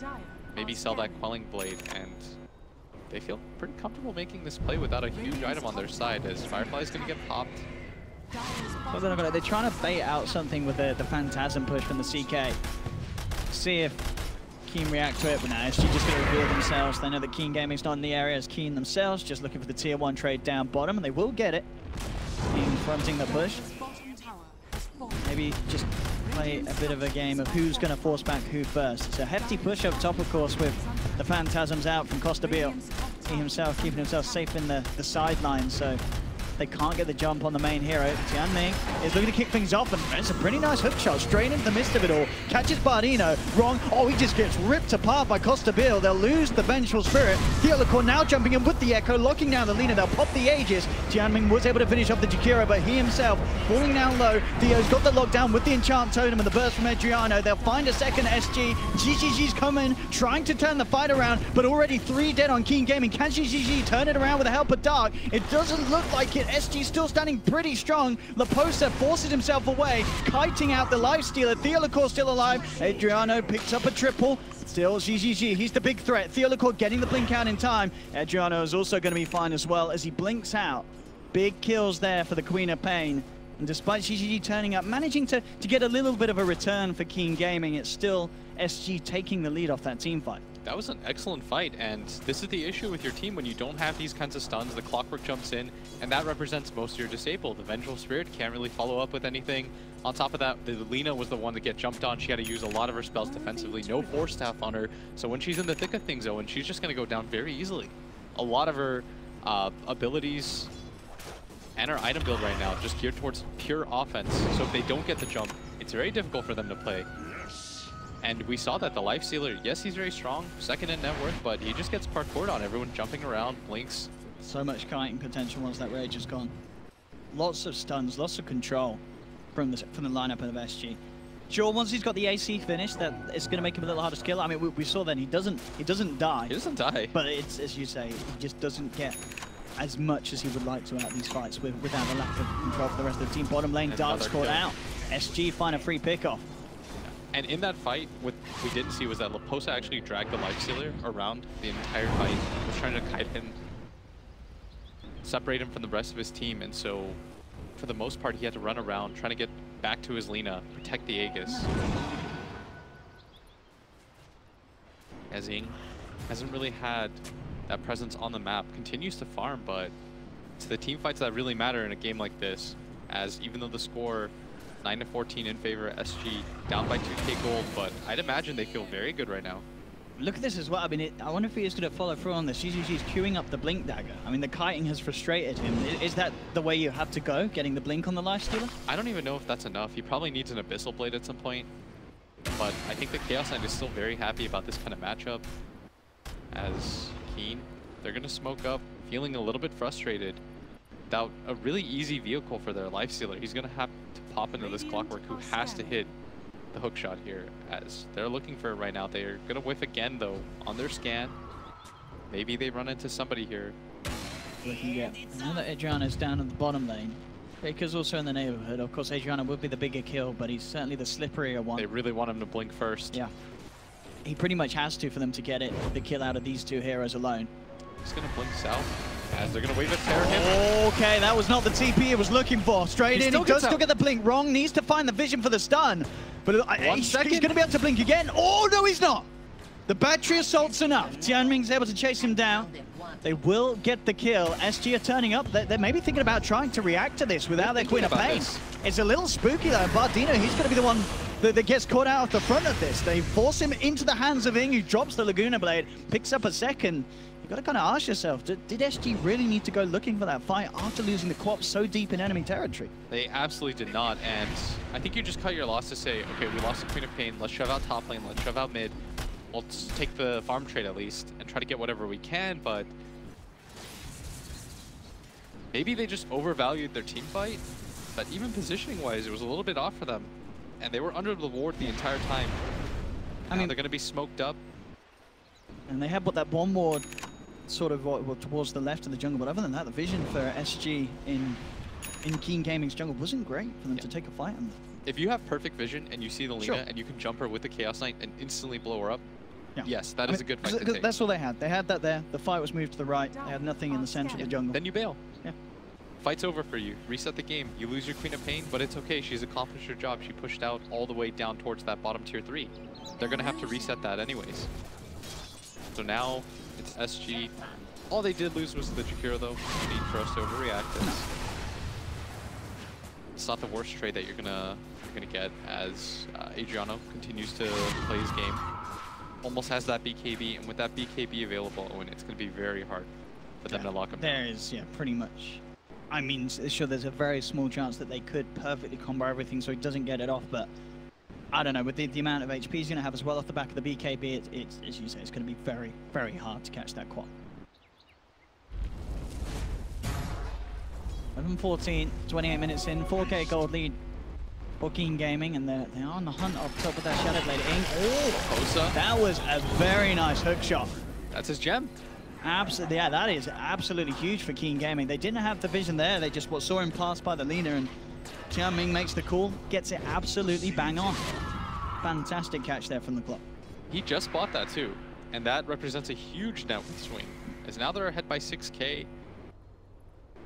maybe sell that quelling blade, and they feel pretty comfortable making this play without a huge item on their side, as Firefly's gonna get popped. Well, they're trying to bait out something with the Phantasm push from the CK. See if Keen react to it, but now SG just going to reveal themselves. They know that Keen Gaming's not in the area as Keen themselves, just looking for the tier 1 trade down bottom, and they will get it. Keen fronting the push. Maybe just play a bit of a game of who's going to force back who first. It's a hefty push up top, of course, with the Phantasms out from Costabile. He himself keeping himself safe in the sideline, so they can't get the jump on the main hero. Tianming is looking to kick things off, and it's a pretty nice hook shot straight into the midst of it all. Catches Bardino, wrong. Oh, he just gets ripped apart by Costabile. They'll lose the Vengeful Spirit. Theolicor now jumping in with the Echo, locking down the Lina. They'll pop the Aegis. Tianming was able to finish off the Jakiro, but he himself falling down low. Theo's got the lockdown with the Enchant Totem and the burst from Adriano. They'll find a second SG. GGG's coming, trying to turn the fight around, but already 3 dead on Keen Gaming. Can GGG turn it around with the help of Dark? It doesn't look like it. SG still standing pretty strong. Laposa forces himself away, kiting out the Lifestealer. Theolicor still alive. Adriano picks up a triple. Still GGG, he's the big threat. Theolicor getting the blink out in time. Adriano is also going to be fine as well as he blinks out. Big kills there for the Queen of Pain. And despite GGG turning up, managing to get a little bit of a return for Keen Gaming, it's still SG taking the lead off that team fight. That was an excellent fight, and this is the issue with your team when you don't have these kinds of stuns. The Clockwork jumps in, and that represents most of your disable. The Vengeful Spirit can't really follow up with anything. On top of that, the Lina was the one to get jumped on. She had to use a lot of her spells defensively. No Force Staff on her, so when she's in the thick of things, Owen, she's just going to go down very easily. A lot of her abilities and her item build right now just geared towards pure offense, so if they don't get the jump, it's very difficult for them to play. And we saw that the Lifestealer, yes, he's very strong, second in net worth, but he just gets parkoured on. Everyone jumping around, blinks. So much kiting potential once that rage is gone. Lots of stuns, lots of control from the lineup of SG. Sure, once he's got the AC finished, that it's going to make him a little harder to kill. I mean, we saw then he doesn't die. He doesn't die. But it's, as you say, he just doesn't get as much as he would like to out of these fights without the lack of control for the rest of the team. Bottom lane, Dark's caught out. SG find a free pickoff. And in that fight, what we didn't see was that Laposa actually dragged the Lifestealer around the entire fight, was trying to kite him, separate him from the rest of his team, and so for the most part he had to run around trying to get back to his Lina, protect the Aegis. Ezing hasn't really had that presence on the map, continues to farm, but it's the team fights that really matter in a game like this, as even though the score 9-14 in favor of SG, down by 2k gold, but I'd imagine they feel very good right now. Look at this as well. I mean, I wonder if he is going to follow through on this. GGG's queuing up the Blink Dagger. I mean, the kiting has frustrated him. Is that the way you have to go, getting the Blink on the Lifestealer? I don't even know if that's enough. He probably needs an Abyssal Blade at some point, but I think the Chaos Knight is still very happy about this kind of matchup. As Keen, they're going to smoke up, feeling a little bit frustrated. Without a really easy vehicle for their Lifestealer, he's going to have to pop into this Clockwork, who has to hit the hook shot here, as they're looking for it right now. They're going to whiff again, though, on their scan. Maybe they run into somebody here. Looking at now that Adriano's down at the bottom lane. Baker's also in the neighborhood. Of course, Adriano would be the bigger kill, but he's certainly the slipperier one. They really want him to blink first. Yeah. he pretty much has to for them to get it, the kill out of these two heroes alone. He's going to blink south as they're going to wave a tear him. Okay, that was not the TP he was looking for. Straight in, he does still get the blink. Wrong, needs to find the vision for the stun. But he's going to be able to blink again. Oh, no, he's not. The battery assault's enough. Tianming's able to chase him down. They will get the kill. SG are turning up. They're maybe thinking about trying to react to this without their Queen of Pain. It's a little spooky though. Bardino, he's going to be the one that gets caught out of the front of this. They force him into the hands of Ing, who drops the Laguna Blade, picks up a second. You've got to kind of ask yourself, did SG really need to go looking for that fight after losing the co-op so deep in enemy territory? They absolutely did not, and I think you just cut your loss to say, okay, we lost the Queen of Pain, let's shove out top lane, let's shove out mid. Let's take the farm trade at least and try to get whatever we can, but maybe they just overvalued their team fight. But even positioning-wise, it was a little bit off for them, and they were under the ward the entire time. I mean, they're going to be smoked up. And they have that bomb ward sort of towards the left of the jungle, but other than that, the vision for SG in Keen Gaming's jungle wasn't great for them to take a fight on. If you have perfect vision and you see the Lina and you can jump her with the Chaos Knight and instantly blow her up, yes, that is a good fight to take. That's all they had. They had that there. The fight was moved to the right. They had nothing in the center of the jungle. Then you bail. Yeah. Fight's over for you. Reset the game. You lose your Queen of Pain, but it's okay. She's accomplished her job. She pushed out all the way down towards that bottom tier 3. They're going to have to reset that anyways. So now it's SG. All they did lose was the Jakiro though. Need for us to overreact. It's not the worst trade that you're gonna get as Adriano continues to play his game. Almost has that BKB, and with that BKB available, Owen, it's gonna be very hard for them to lock him down. There is, pretty much. I mean, sure, there's a very small chance that they could perfectly combo everything so he doesn't get it off, but I don't know, with the amount of HP he's going to have as well off the back of the BKB, it's as you say, it's going to be very, very hard to catch that quad. 11-14, 28 minutes in, 4K gold lead for Keen Gaming, and they are on the hunt up top of that Shadow Blade. Oh, that was a very nice hook shot. That's his gem. Absolutely, yeah, that is absolutely huge for Keen Gaming. They didn't have the vision there, they just saw him pass by the Lina, and Tianming makes the call, gets it absolutely bang on. Fantastic catch there from the clock. He just bought that too, and that represents a huge net worth swing, as now they're ahead by 6K.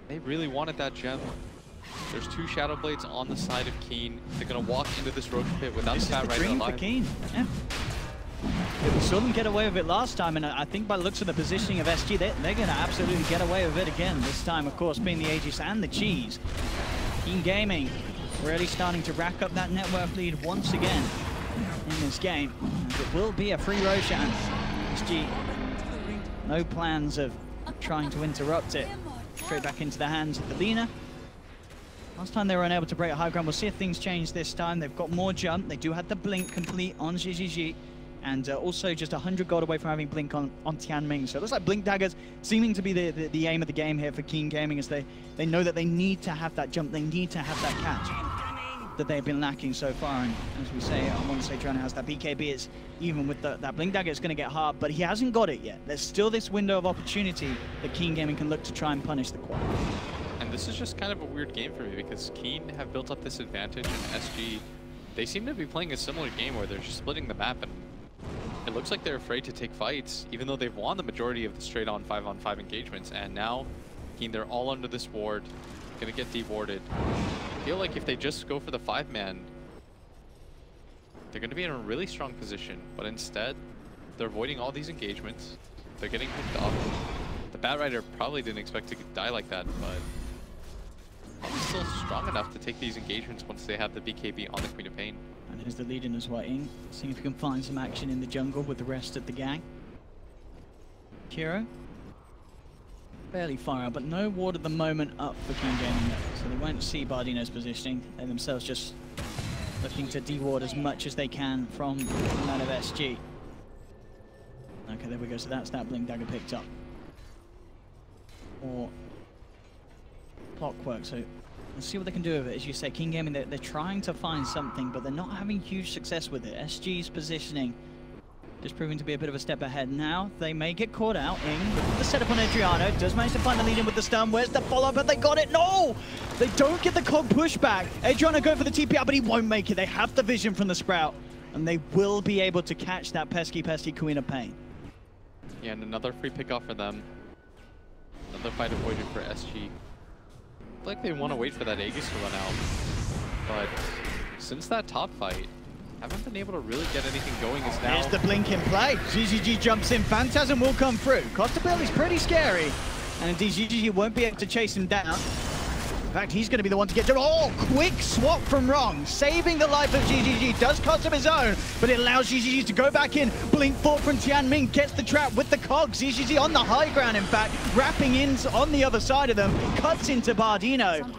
They really wanted that gem. There's 2 Shadow Blades on the side of Keen. They're going to walk into this roach pit without the Fat Rider alive. For Keen. Yeah. We saw them get away with it last time, and I think by the looks of the positioning of SG, they're going to absolutely get away with it again. This time, of course, being the Aegis and the Cheese. Keen Gaming really starting to rack up that net worth lead once again in this game. And it will be a free Roshan. SG, no plans of trying to interrupt it. Straight back into the hands of the Lina. Last time they were unable to break a high ground. We'll see if things change this time. They've got more jump. They do have the blink complete on GGG. And also just 100 gold away from having blink on Tianming. So it looks like blink daggers seeming to be the aim of the game here for Keen Gaming, as they know that they need to have that jump. They need to have that catch that they've been lacking so far. And as we say, once Adriano has that BKB, it's even with that blink dagger, it's going to get hard. But he hasn't got it yet. There's still this window of opportunity that Keen Gaming can look to try and punish the quad. And this is just kind of a weird game for me, because Keen have built up this advantage, and SG, they seem to be playing a similar game where they're just splitting the map, and it looks like they're afraid to take fights, even though they've won the majority of the straight-on 5-on-5 engagements. And now, Keen, they're all under this ward, gonna get dewarded. I feel like if they just go for the 5-man, they're gonna be in a really strong position, but instead, they're avoiding all these engagements. They're getting picked off. The Bat Rider probably didn't expect to die like that, but probably still strong enough to take these engagements once they have the BKB on the Queen of Pain. And there's the lead in as well, Ing. Seeing if we can find some action in the jungle with the rest of the gang. Kiro. Fairly far out, but no ward at the moment up for Keen Gaming yet. So they won't see Bardino's positioning. They themselves just looking to deward as much as they can from that of SG. Okay, there we go. So that's that blink dagger picked up. Or clockwork. So let's see what they can do with it. As you say, Keen Gaming, they're trying to find something, but they're not having huge success with it. SG's positioning just proving to be a bit of a step ahead. Now they may get caught out. Ing with the setup on Adriano does manage to find the lead in with the stun. Where's the follow-up? But they got it. No! They don't get the cog pushback. Adriano go for the TP out, but he won't make it. They have the vision from the Sprout. and they will be able to catch that pesky Queen of Pain. Yeah, and another free pickoff for them. Another fight avoided for SG. Like they want to wait for that Aegis to run out, but since that top fight, haven't been able to really get anything going. Is now. Here's the blink in play. GGG jumps in. Phantasm will come through. Costabill is pretty scary, and indeed GGG won't be able to chase him down. In fact, he's going to be the one to get to. Oh, quick swap from Wrong, saving the life of GGG. Does cost him his own, but it allows GGG to go back in. Blink forward from Tianming, gets the trap with the cogs. GGG on the high ground, in fact, wrapping in on the other side of them, cuts into Bardino.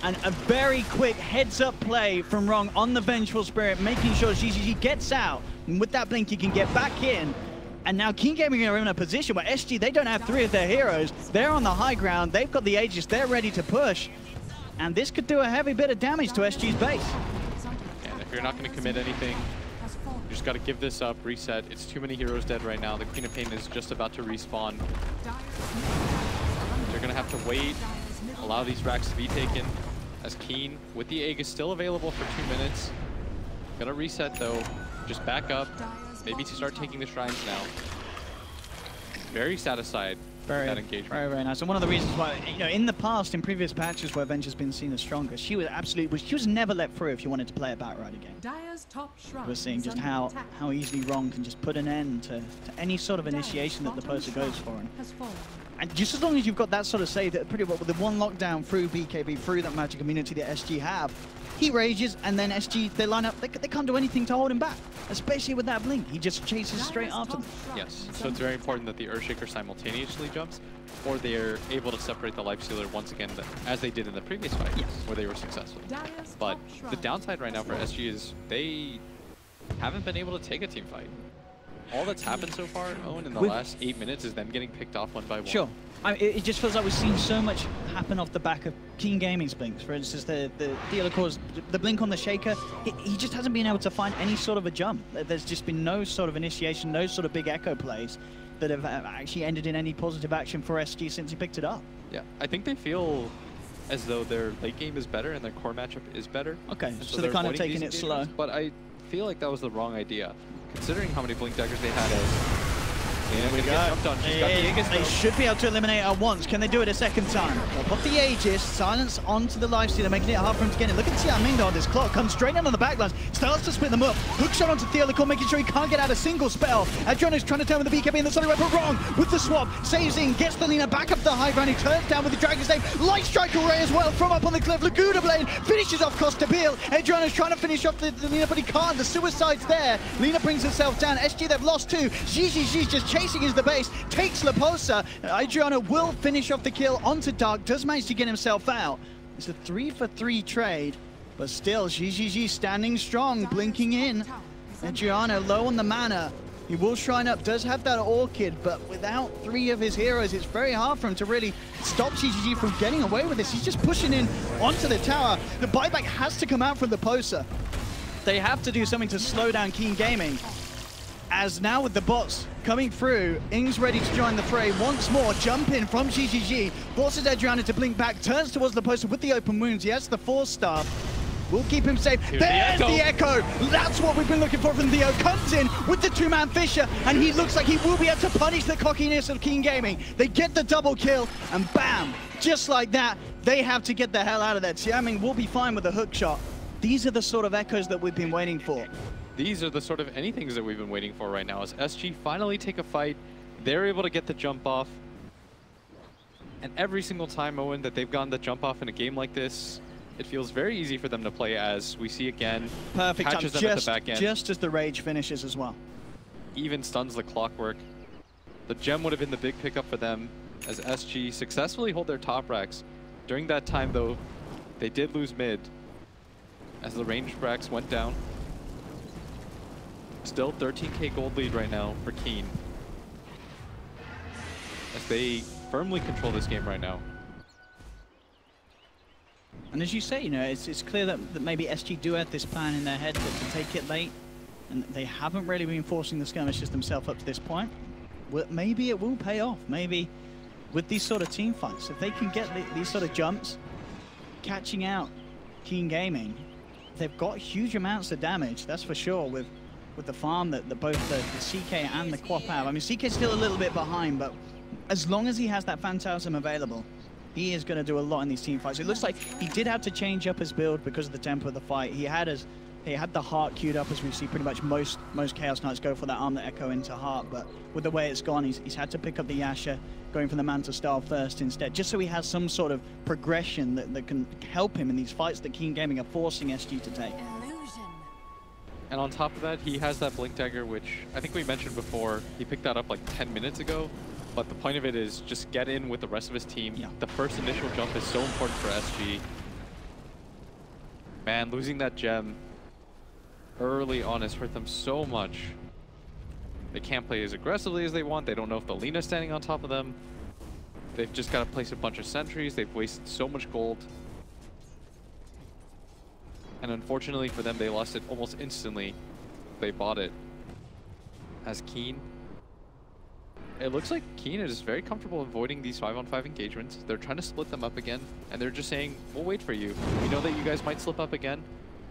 And a very quick heads-up play from Wrong on the Vengeful Spirit, making sure GGG gets out. And with that blink, he can get back in. And now King Gaming are in a position where SG, they don't have 3 of their heroes. They're on the high ground. They've got the Aegis. They're ready to push. And this could do a heavy bit of damage to SG's base. And if you're not going to commit anything, you just got to give this up, reset. It's too many heroes dead right now. The Queen of Pain is just about to respawn. They're going to have to wait, allow these racks to be taken. As Keen, with the Aegis still available for 2 minutes. Gonna reset though, just back up, maybe to start taking the shrines now. Very satisfied with that engagement. Very nice. And one of the reasons why, you know, in the past, in previous patches where Venge's been seen as stronger, she was never let through if you wanted to play a back right again. We're seeing just how easily Wrong can just put an end to any sort of initiation that the poster goes for. And just as long as you've got that sort of save, that pretty well with the one lockdown through BKB, through that magic immunity that SG have, he rages, and then SG, they line up, they can't do anything to hold him back, especially with that blink. He just chases straight after them. Yes, so it's very important that the Earthshaker simultaneously jumps, or they're able to separate the Lifestealer once again, as they did in the previous fight, where they were successful. But the downside right now for SG is they haven't been able to take a team fight. All that's happened so far, Owen, in the last 8 minutes is them getting picked off one by one. Sure. It just feels like we've seen so much happen off the back of King Gaming's blinks. For instance, the dealer cause, the blink on the Shaker, he just hasn't been able to find any sort of a jump. There's just been no sort of initiation, no sort of big echo plays that have actually ended in any positive action for SG since he picked it up. Yeah, I think they feel as though their late game is better and their core matchup is better. Okay, so they're kind of taking it slow. But I feel like that was the wrong idea, considering how many blink daggers they had as They should be able to eliminate her once. Can they do it a second time? They'll put the Aegis, silence onto the Lifestealer, making it hard for him to get in. Look at Tianming though, this clock comes straight in on the backlines, starts to split them up. Hookshot onto Theolical, making sure he can't get out a single spell. Adriano's trying to turn with the BKB and the solid weapon. Wrong with the swap, saves in, gets the Lina back up to the high ground. He turns down with the Dragon's Name. Light Strike Array as well from up on the cliff. Laguna Blade finishes off Costabill. Adriano's trying to finish off the Lina, but he can't. The suicide's there. Lina brings herself down. SG, they've lost 2. GGG's just chasing into the base. Takes Laposa. Adriano will finish off the kill onto Dark. Does manage to get himself out. It's a 3-for-3 trade, but still GGG standing strong, blinking in. Adriano low on the mana. He will shrine up, does have that Orchid, but without 3 of his heroes, it's very hard for him to really stop GGG from getting away with this. He's just pushing in onto the tower. The buyback has to come out from the Posa. They have to do something to slow down Keen Gaming. As now with the bots coming through, Ing's ready to join the fray once more. Jump in from GGG, forces Adriano to blink back, turns towards the poster with the open wounds. He has the 4-star. We'll keep him safe. There's the echo. That's what we've been looking for from Theo. Comes in with the 2-man Fisher, and he looks like he will be able to punish the cockiness of King Gaming. They get the double kill, and bam, just like that, they have to get the hell out of there. Tianming will be fine with the hook shot. These are the sort of echoes that we've been waiting for. These are the sort of anythings that we've been waiting for right now. As SG finally take a fight, they're able to get the jump off. And every single time, Owen, that they've gotten the jump off in a game like this, it feels very easy for them to play, as we see again. Perfect time, catches them at the back end. Just as the Rage finishes as well. Even stuns the Clockwork. The gem would have been the big pickup for them, as SG successfully hold their top racks. During that time, though, they did lose mid, as the ranged racks went down. Still 13k gold lead right now for Keen, as they firmly control this game right now. And as you say, you know, it's clear that maybe SG do have this plan in their head to take it late, and they haven't really been forcing the skirmishes themselves up to this point. Well, maybe it will pay off. Maybe with these sort of team fights, if they can get these sort of jumps, catching out Keen Gaming, they've got huge amounts of damage, that's for sure, with with the farm that both the CK and the Quap have. I mean, CK's still a little bit behind, but as long as he has that Phantasm available, he is going to do a lot in these team fights. It looks like he did have to change up his build because of the tempo of the fight. He had the Heart queued up, as we see pretty much most Chaos Knights go for that arm that echo into Heart, but with the way it's gone, he's had to pick up the Yasha, going for the Manta style first instead, just so he has some sort of progression that can help him in these fights that Keen Gaming are forcing SG to take. And on top of that, he has that Blink Dagger, which I think we mentioned before. He picked that up like 10 minutes ago. But the point of it is just get in with the rest of his team. Yeah. The first initial jump is so important for SG. Man, losing that gem early on has hurt them so much. They can't play as aggressively as they want. They don't know if the Lina's standing on top of them. They've just got to place a bunch of sentries. They've wasted so much gold. And unfortunately for them, they lost it almost instantly. They bought it as Keen. It looks like Keen is very comfortable avoiding these 5-on-5 engagements. They're trying to split them up again, and they're just saying, we'll wait for you. We know that you guys might slip up again.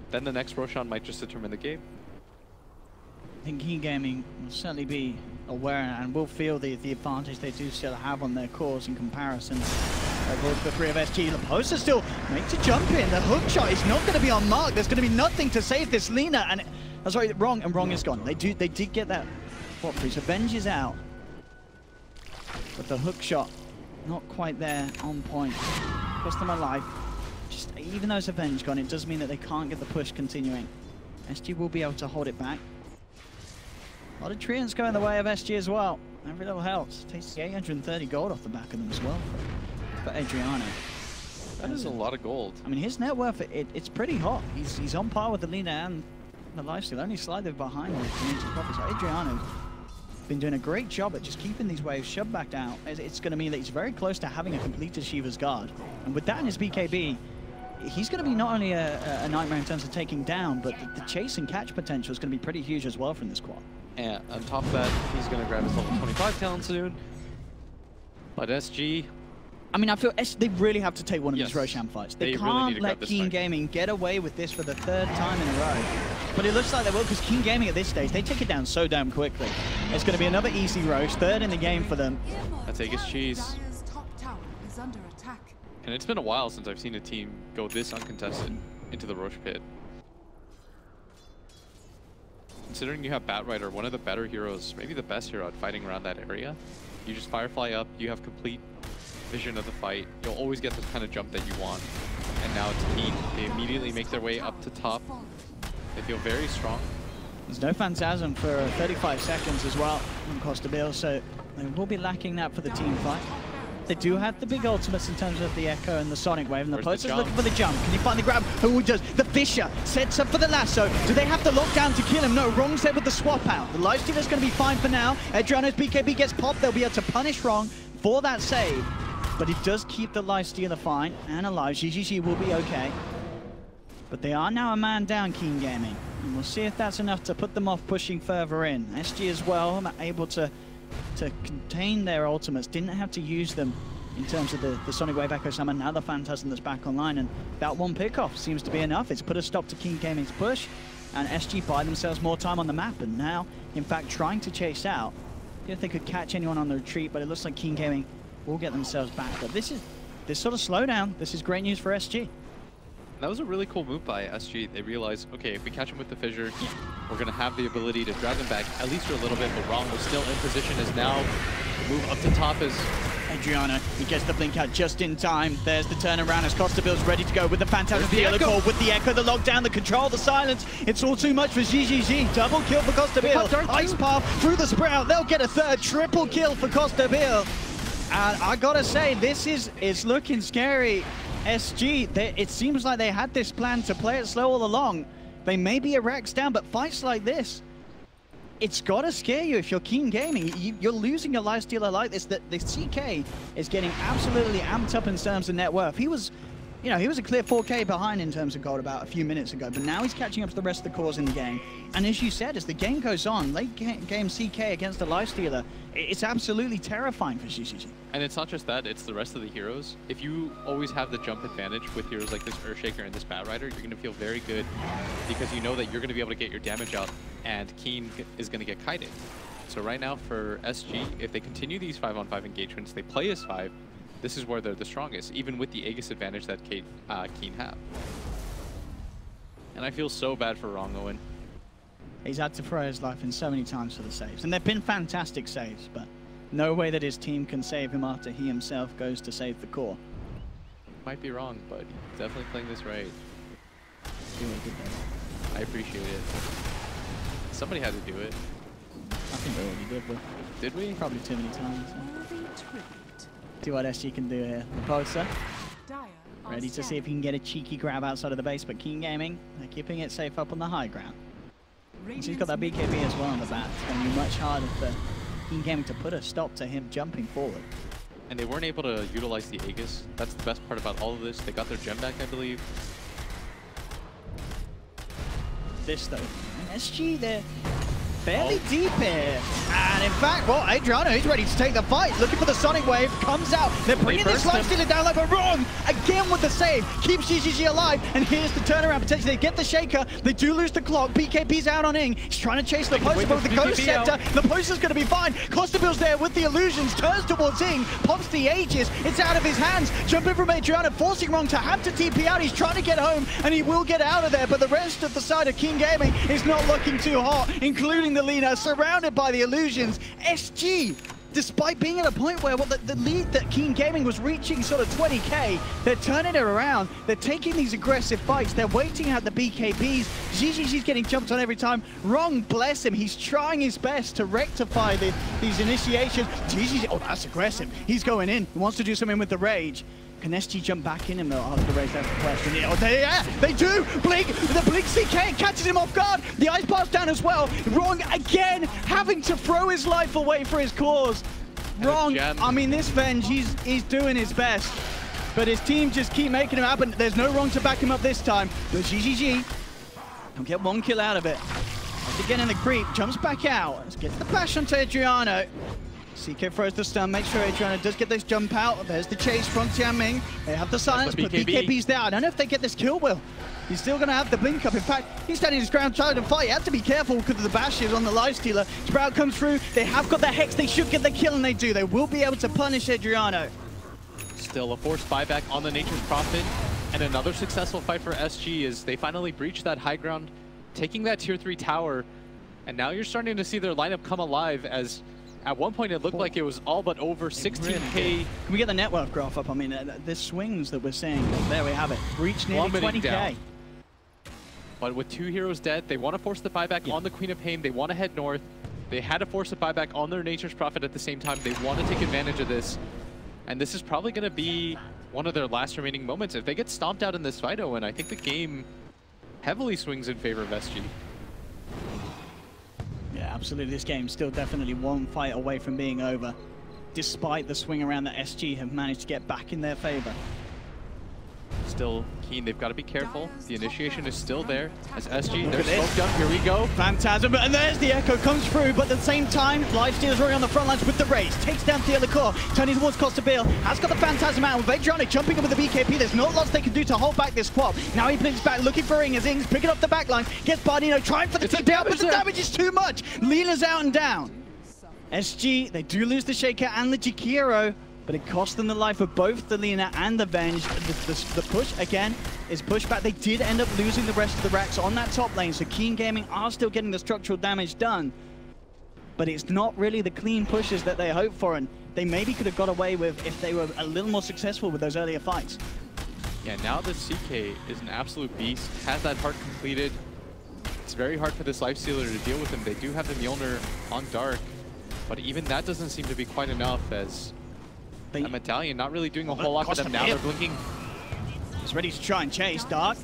Then the next Roshan might just determine the game. I think Keen Gaming will certainly be aware and will feel the advantage they do still have on their cores in comparison. The 3 of SG. Laposa still make to jump in. The hook shot is not going to be on mark. There's going to be nothing to save this Lina. And sorry, wrong is gone. They did get that. What freeze? Avenge is out. But the hook shot, not quite there on point. Cost them a life. Just even though it's Avenge gone, it does mean that they can't get the push continuing. SG will be able to hold it back. A lot of treants going the way of SG as well. Every little helps. Takes 830 gold off the back of them as well for Adriano. That is a lot of gold. I mean, his net worth, it's pretty hot. He's on par with the Lina and the lifesteal, only slightly behind the community profits. So Adriano's been doing a great job at just keeping these waves shoved back down. It's going to mean that he's very close to having a completed Shiva's Guard. And with that in his BKB, he's going to be not only a nightmare in terms of taking down, but the chase and catch potential is going to be pretty huge as well from this quad. And on top of that, he's going to grab his level 25 talent soon. But SG... I mean, I feel they really have to take one of these Roshan fights. They can't let Keen Gaming get away with this for the 3rd time in a row. But it looks like they will, because Keen Gaming at this stage, they take it down so damn quickly. It's going to be another easy Rosh, 3rd in the game for them. I take his cheese. And it's been a while since I've seen a team go this uncontested into the Rosh pit. Considering you have Batrider, one of the better heroes, maybe the best hero at fighting around that area, you just Firefly up, you have complete vision of the fight. You'll always get the kind of jump that you want. And now it's Keen. They immediately make their way up to top. They feel very strong. There's no Phantasm for 35 seconds as well from Costa Bill, so they will be lacking that for the team fight. They do have the big ultimates in terms of the Echo and the Sonic Wave, and the Poster's looking for the jump. Can you find the grab? Who does? The Fisher sets up for the lasso. Do they have the lockdown to kill him? No, Wrong said with the swap out. The lifestealer's going to be fine for now. Adriano's BKB gets popped. They'll be able to punish Wrong for that save. But it does keep the lifestealer fine and alive. GGG will be okay. But they are now a man down, Keen Gaming. And we'll see if that's enough to put them off pushing further in. SG as well, able to contain their ultimates. Didn't have to use them in terms of the Sonic Wave Echo Summon. Now the Phantasm that's back online. And that one pickoff seems to be enough. It's put a stop to Keen Gaming's push. And SG buy themselves more time on the map. And now, in fact, trying to chase out. If they could catch anyone on the retreat, but it looks like Keen Gaming will get themselves back. But this sort of slowdown, this is great news for SG. That was a really cool move by SG. They realized, okay, if we catch him with the fissure, we're going to have the ability to drag him back at least for a little bit, but Wrong was still in position as now move up to top as Adriano, he gets the blink out just in time. There's the turnaround as Costa Bill's ready to go with the Phantasm, the yellow core, with the Echo, the lockdown, the control, the silence. It's all too much for GGG. Double kill for Costa Bill. Ice Path through the Sprout. They'll get a 3rd. Triple kill for Costa Bill. And I gotta say, this is looking scary. SG, it seems like they had this plan to play it slow all along. They may be a Rex down, but fights like this, it's gotta scare you if you're Keen Gaming. You're losing your lifestealer like this. The CK is getting absolutely amped up in terms of net worth. He was you know, he was a clear 4K behind in terms of gold about a few minutes ago, but now he's catching up to the rest of the cores in the game. And as you said, as the game goes on, late game CK against the Lifestealer, it's absolutely terrifying for GGG. And it's not just that, it's the rest of the heroes. If you always have the jump advantage with heroes like this Earthshaker and this Batrider, you're going to feel very good because you know that you're going to be able to get your damage out and Keen is going to get kited. So right now for SG, if they continue these 5-on-5 engagements, they play as 5, this is where they're the strongest, even with the Aegis advantage that Keen have. And I feel so bad for Wrong Owen. He's had to throw his life in so many times for the saves, and they've been fantastic saves, but no way that his team can save him after he himself goes to save the core. Might be wrong, but he's definitely playing this right. I appreciate it. Somebody had to do it. I think we already did. Did we? Probably too many times. See what SG can do here. The poster. Ready to see if he can get a cheeky grab outside of the base, but Keen Gaming, they're keeping it safe up on the high ground. So he's got that BKB as well on the back. It's going to be much harder for Keen Gaming to put a stop to him jumping forward. And they weren't able to utilize the Aegis. That's the best part about all of this. They got their gem back, I believe. This though, and SG, they're fairly deep here. And in fact, well, Adriano is ready to take the fight. Looking for the Sonic Wave, comes out. They're bringing this Lifestealer down like a wrong. Again with the save, keeps GGG alive. And here's the turnaround potentially. They get the Shaker. They do lose the clock. BKB's out on Ing. He's trying to chase the poster, but with the Ghost Scepter, the poster's going to be fine. Costabille's there with the illusions, turns towards Ing, pops the Aegis. It's out of his hands. Jumping from Adriano, forcing Wrong to have to TP out. He's trying to get home, and he will get out of there. But the rest of the side of Keen Gaming is not looking too hot, including the Lina, surrounded by the illusions. SG, despite being at a point where the lead that Keen Gaming was reaching sort of 20k, they're turning it around. They're taking these aggressive fights. They're waiting out the BKBs. GGG's getting jumped on every time. Wrong, bless him. He's trying his best to rectify these initiations. GGG, oh, that's aggressive. He's going in. He wants to do something with the Rage. Can SG jump back in and after the race? That's the question. Oh, they do! Blink! The Blink CK catches him off guard! The Ice Pass down as well! Wrong again! Having to throw his life away for his cause! Wrong! I mean, this Venge, he's doing his best. But his team just keep making him happen. There's no Wrong to back him up this time. But GGG will get one kill out of it. Again in the creep, jumps back out. Let's get the bash onto Adriano. CK throws the stun, make sure Adriano does get this jump out. There's the chase from Tianming. They have the silence, but BKB's there. I don't know if they get this kill, Will. He's still going to have the blink up. In fact, he's standing his ground trying to fight. He has to be careful because of the bashes on the Lifestealer. Sprout comes through. They have got the Hex. They should get the kill, and they do. They will be able to punish Adriano. Still a forced buyback on the Nature's Prophet. And another successful fight for SG is they finally breach that high ground, taking that tier 3 tower. And now you're starting to see their lineup come alive as at one point it looked like it was all but over 16k. Can we get the net worth graph up? I mean, the swings that we're seeing, there we have it. Breach nearly 20k. Down. But with 2 heroes dead, they want to force the buyback on the Queen of Pain. They want to head north. They had to force a buyback on their Nature's Prophet at the same time. They want to take advantage of this. And this is probably going to be one of their last remaining moments. If they get stomped out in this fight, Owen, I think the game heavily swings in favor of SG. Yeah, absolutely. This game still definitely one fight away from being over, despite the swing around that SG have managed to get back in their favor. Still Keen, they've got to be careful. The initiation is still there as SG, they're smoked up, here we go. Phantasm, and there's the Echo, comes through, but at the same time, Lifestealer's already on the front lines with the Raze, takes down the other core, turning towards Costabille, has got the Phantasm out, with Adriano jumping in with the BKB, there's not lots they can do to hold back this swap. Now he blinks back, looking for Ing, as Ing's picking up the backline, gets Bardino, trying for the tip down, but the damage is too much. Leela's out and down. SG, they do lose the Shaker and the Jakiro, but it cost them the life of both the Lina and the Venge. The push, again, is pushed back. They did end up losing the rest of the racks on that top lane, so Keen Gaming are still getting the structural damage done. But it's not really the clean pushes that they hoped for, and they maybe could have got away with if they were a little more successful with those earlier fights. Yeah, now the CK is an absolute beast, has that heart completed. It's very hard for this Lifestealer to deal with him. They do have the Mjolnir on Dark, but even that doesn't seem to be quite enough as a Medallion not really doing a whole lot for them now. They're blinking. He's ready to try and chase Dark.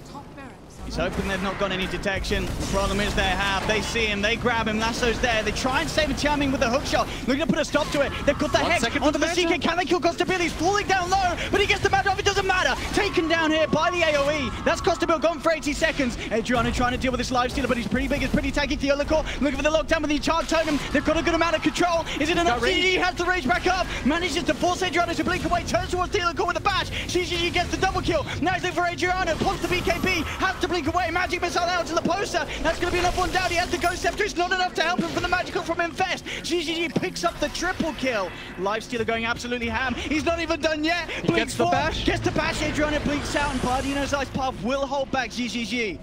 He's hoping they've not got any detection. The problem is they have. They see him, they grab him, Lasso's there. They try and save Tianming with the hook shot. Looking to put a stop to it. They've got the Hex onto the CK. Can they kill Costabille? He's falling down low, but he gets the match off. It doesn't matter. Taken pinned down here by the AoE. That's Costabile gone for 80 seconds. Adriano trying to deal with this lifestealer, but he's pretty big, it's pretty tanky. Theolical looking for the lockdown with the charge totem. They've got a good amount of control. Is it enough? GG has the rage back up. Manages to force Adriano to blink away, turns towards Theolical with a bash. GG gets the double kill. Now he's looking for Adriano, pulls the BKB, has to blink away. Magic missile out to the poster. That's going to be enough one down. He has the Ghost Scepter. It's not enough to help him from the magical from Infest. GG picks up the triple kill. Lifestealer going absolutely ham. He's not even done yet. He gets the bash. Gets the bash. Adriano blinks out, and Bardino's Ice Path will hold back GG.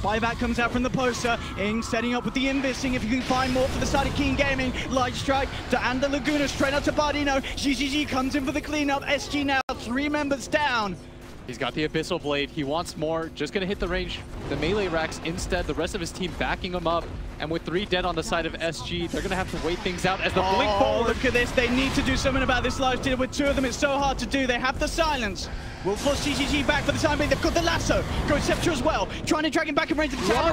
Buyback comes out from the poster. Ing setting up with the investing. If you can find more for the side of Keen Gaming. Light Strike and the Laguna straight out to Bardino. GG comes in for the cleanup. SG now 3 members down. He's got the Abyssal Blade. He wants more. Just going to hit the range. The melee racks instead. The rest of his team backing him up. And with 3 dead on the side of SG, they're going to have to wait things out as the blink forward. Look at this. They need to do something about this lifestealer. With 2 of them, it's so hard to do. They have the silence. Will force GG back for the time being. They've got the lasso. Ghost Scepter as well. Trying to drag him back in range of the tower.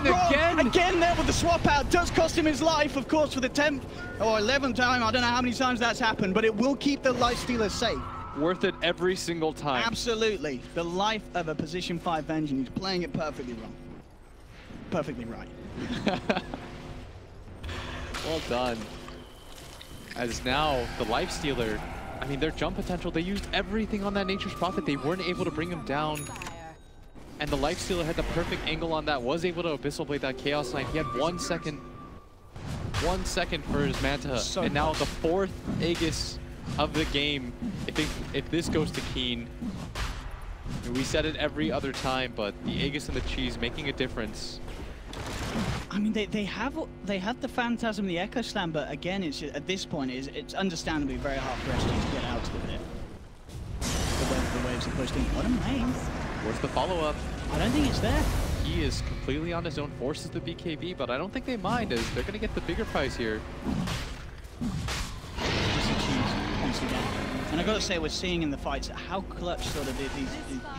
Again there with the swap out. Does cost him his life, of course, for the 10th or 11th time. I don't know how many times that's happened, but it will keep the lifestealer safe. Worth it every single time. Absolutely. The life of a position 5 engine. He's playing it perfectly wrong. Perfectly right. Well done. As now, the Lifestealer, I mean, their jump potential, they used everything on that Nature's Prophet. They weren't able to bring him down. And the Lifestealer had the perfect angle on that, was able to Abyssal Blade that Chaos Knight. He had 1 second for his Manta. So and now the 4th Aegis of the game. If this goes to Keen, we said it every other time, but the Aegis and the cheese making a difference. I mean, they have the Phantasm, the Echo Slam, but again, it's at this point, it's understandably very hard for SG to get out of it. The waves are pushed in bottom lane. Worth the follow-up. I don't think it's there. He is completely on his own, forces the BKB, but I don't think they mind, as they're going to get the bigger prize here. And I got to say, we're seeing in the fights how clutch sort of these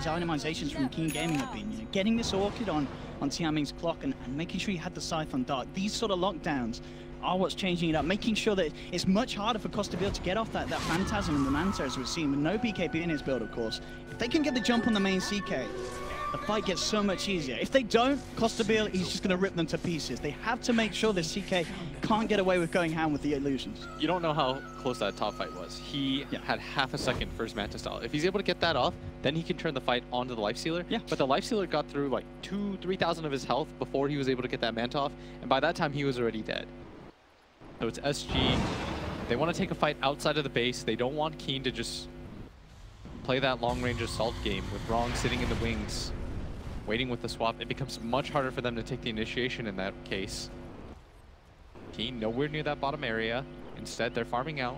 itemizations from Keen Gaming have been. You know, getting this Orchid on Tianming's clock and making sure you had the Scythe on Dark. These sort of lockdowns are what's changing it up, making sure that it's much harder for Costabile to get off that Phantasm and the Manta, as we've seen, with no BKB in his build, of course. If they can get the jump on the main CK, the fight gets so much easier. If they don't, Costabile, he's just going to rip them to pieces. They have to make sure this CK can't get away with going ham with the illusions. You don't know how close that top fight was. He had half a second for his Manta style. If he's able to get that off, then he can turn the fight onto the Lifestealer. Yeah. But the Lifestealer got through like 2,000-3,000 of his health before he was able to get that Manta off, and by that time he was already dead. So it's SG. They want to take a fight outside of the base. They don't want Keen to just play that long-range assault game with Wrong sitting in the wings, waiting with the swap. It becomes much harder for them to take the initiation in that case. Keen nowhere near that bottom area. Instead, they're farming out.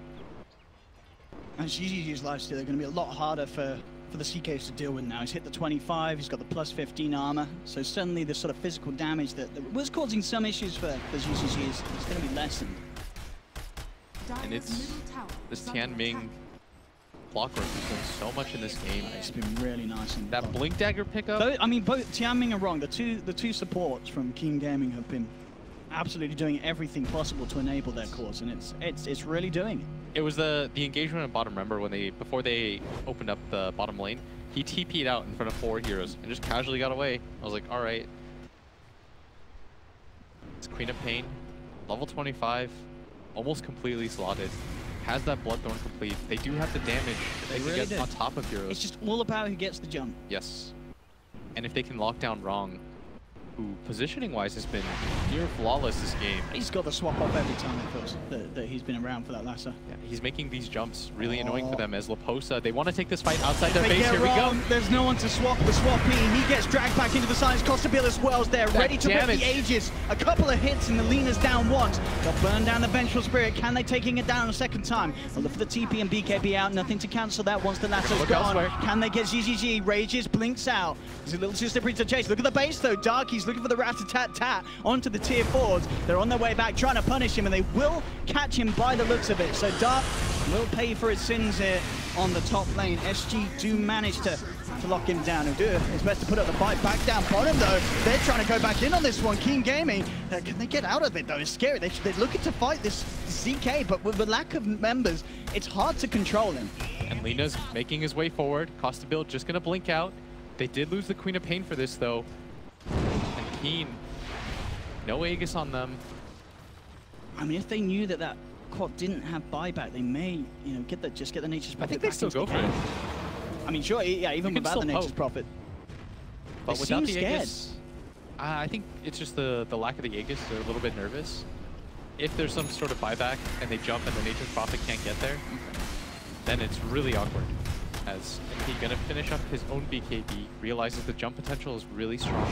And GG's Lifestealer going to be a lot harder for the CKs to deal with now. He's hit the 25, he's got the plus 15 armor, so suddenly the sort of physical damage that was causing some issues for GGG is going to be lessened. And it's this Tianming clockwork has done so much in this game. It's been really nice. And that Blink Dagger pickup. I mean, both Tianming and Wrong, the two supports from Keen Gaming have been absolutely doing everything possible to enable their cause, and it's really doing it. It was the engagement on bottom. Remember when before they opened up the bottom lane, he TP'd out in front of 4 heroes and just casually got away. I was like, all right. It's Queen of Pain, level 25, almost completely slotted. Has that Bloodthorn complete. They do have the damage that they can get on top of heroes. It's just all about who gets the jump. Yes. And if they can lock down Wrong, who positioning-wise has been near flawless this game. He's got the swap off every time it feels that he's been around for that lasso. Yeah, he's making these jumps really annoying for them as Laposa. They want to take this fight outside their base. Here we go. There's no one to swap the swappee. He gets dragged back into the silence. Costabile as well is there, ready to rip the Aegis. A couple of hits and the Lena's down once. They'll burn down the Vengeful Spirit. Can they taking it down a second time? They'll look for the TP and BKB out. Nothing to cancel that once the lasso's gone. Can they get GGG? Rages, blinks out. He's a little too slippery to chase. Look at the base though. Darky's looking for the rat-a-tat-tat onto the tier 4s. They're on their way back trying to punish him, and they will catch him by the looks of it. So Dark will pay for his sins here on the top lane. SG do manage to lock him down. He'll do his best to put up the fight. Back down bottom though. They're trying to go back in on this one. Keen Gaming, can they get out of it though? It's scary. They're looking to fight this ZK, but with the lack of members, it's hard to control him. And Lena's making his way forward. Costabile just going to blink out. They did lose the Queen of Pain for this, though. And Keen, no Aegis on them. I mean, if they knew that that quad didn't have buyback, they may, you know, just get the Nature's Prophet. I think they still go for it. I mean, sure, yeah, even without the Nature's poke. Prophet. But They without seem the scared. Aegis, I think it's just the lack of the Aegis. They're a little bit nervous. If there's some sort of buyback and they jump and the Nature's Prophet can't get there, then it's really awkward. As MP gonna finish up his own BKB, realizes the jump potential is really strong.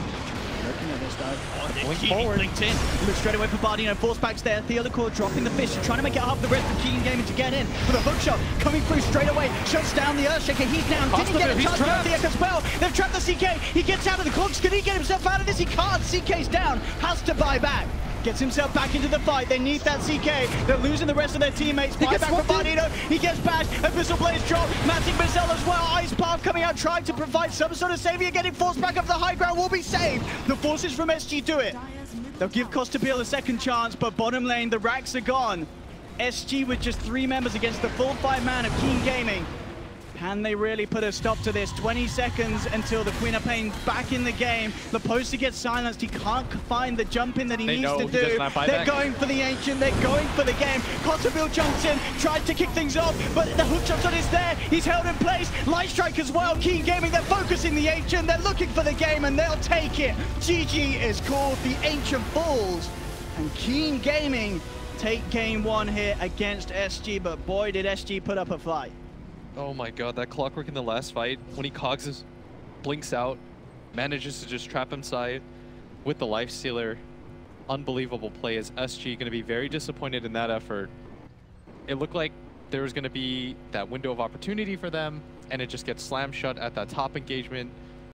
Looking at this though. Blink forward. Look straight away for Bardino, force backs there. Theodore dropping the fish, trying to make it up the rest of Keen Gaming to get in. With a hook shot coming through straight away, shuts down the Earthshaker. He's down, didn't get a chance to Earthshaker as well. They've trapped the CK, he gets out of the clogs. Can he get himself out of this? He can't. CK's down, has to buy back. Gets himself back into the fight. They need that CK. They're losing the rest of their teammates. Buy back for Bardino. He gets bashed. Abyssal Blaze drop. Matting Bizzell as well. Ice Path coming out, trying to provide some sort of savior. Getting forced back up the high ground will be saved. The forces from SG do it. They'll give Costabile a second chance, but bottom lane, the racks are gone. SG with just 3 members against the full 5-man of Keen Gaming. Can they really put a stop to this? 20 seconds until the Queen of Pain back in the game. The poster gets silenced. He can't find the jump in that he needs to do. They're going for the Ancient. They're going for the game. Cotterville jumps in, tried to kick things off, but the hook shot is there. He's held in place. Light Strike as well. Keen Gaming, they're focusing the Ancient. They're looking for the game and they'll take it. GG is called. The Ancient falls. And Keen Gaming take game 1 here against SG, but boy did SG put up a fight. Oh my god, that Clockwork in the last fight, when he blinks out, manages to just trap him side with the Lifestealer. Unbelievable play. As SG going to be very disappointed in that effort. It looked like there was going to be that window of opportunity for them, and it just gets slammed shut at that top engagement.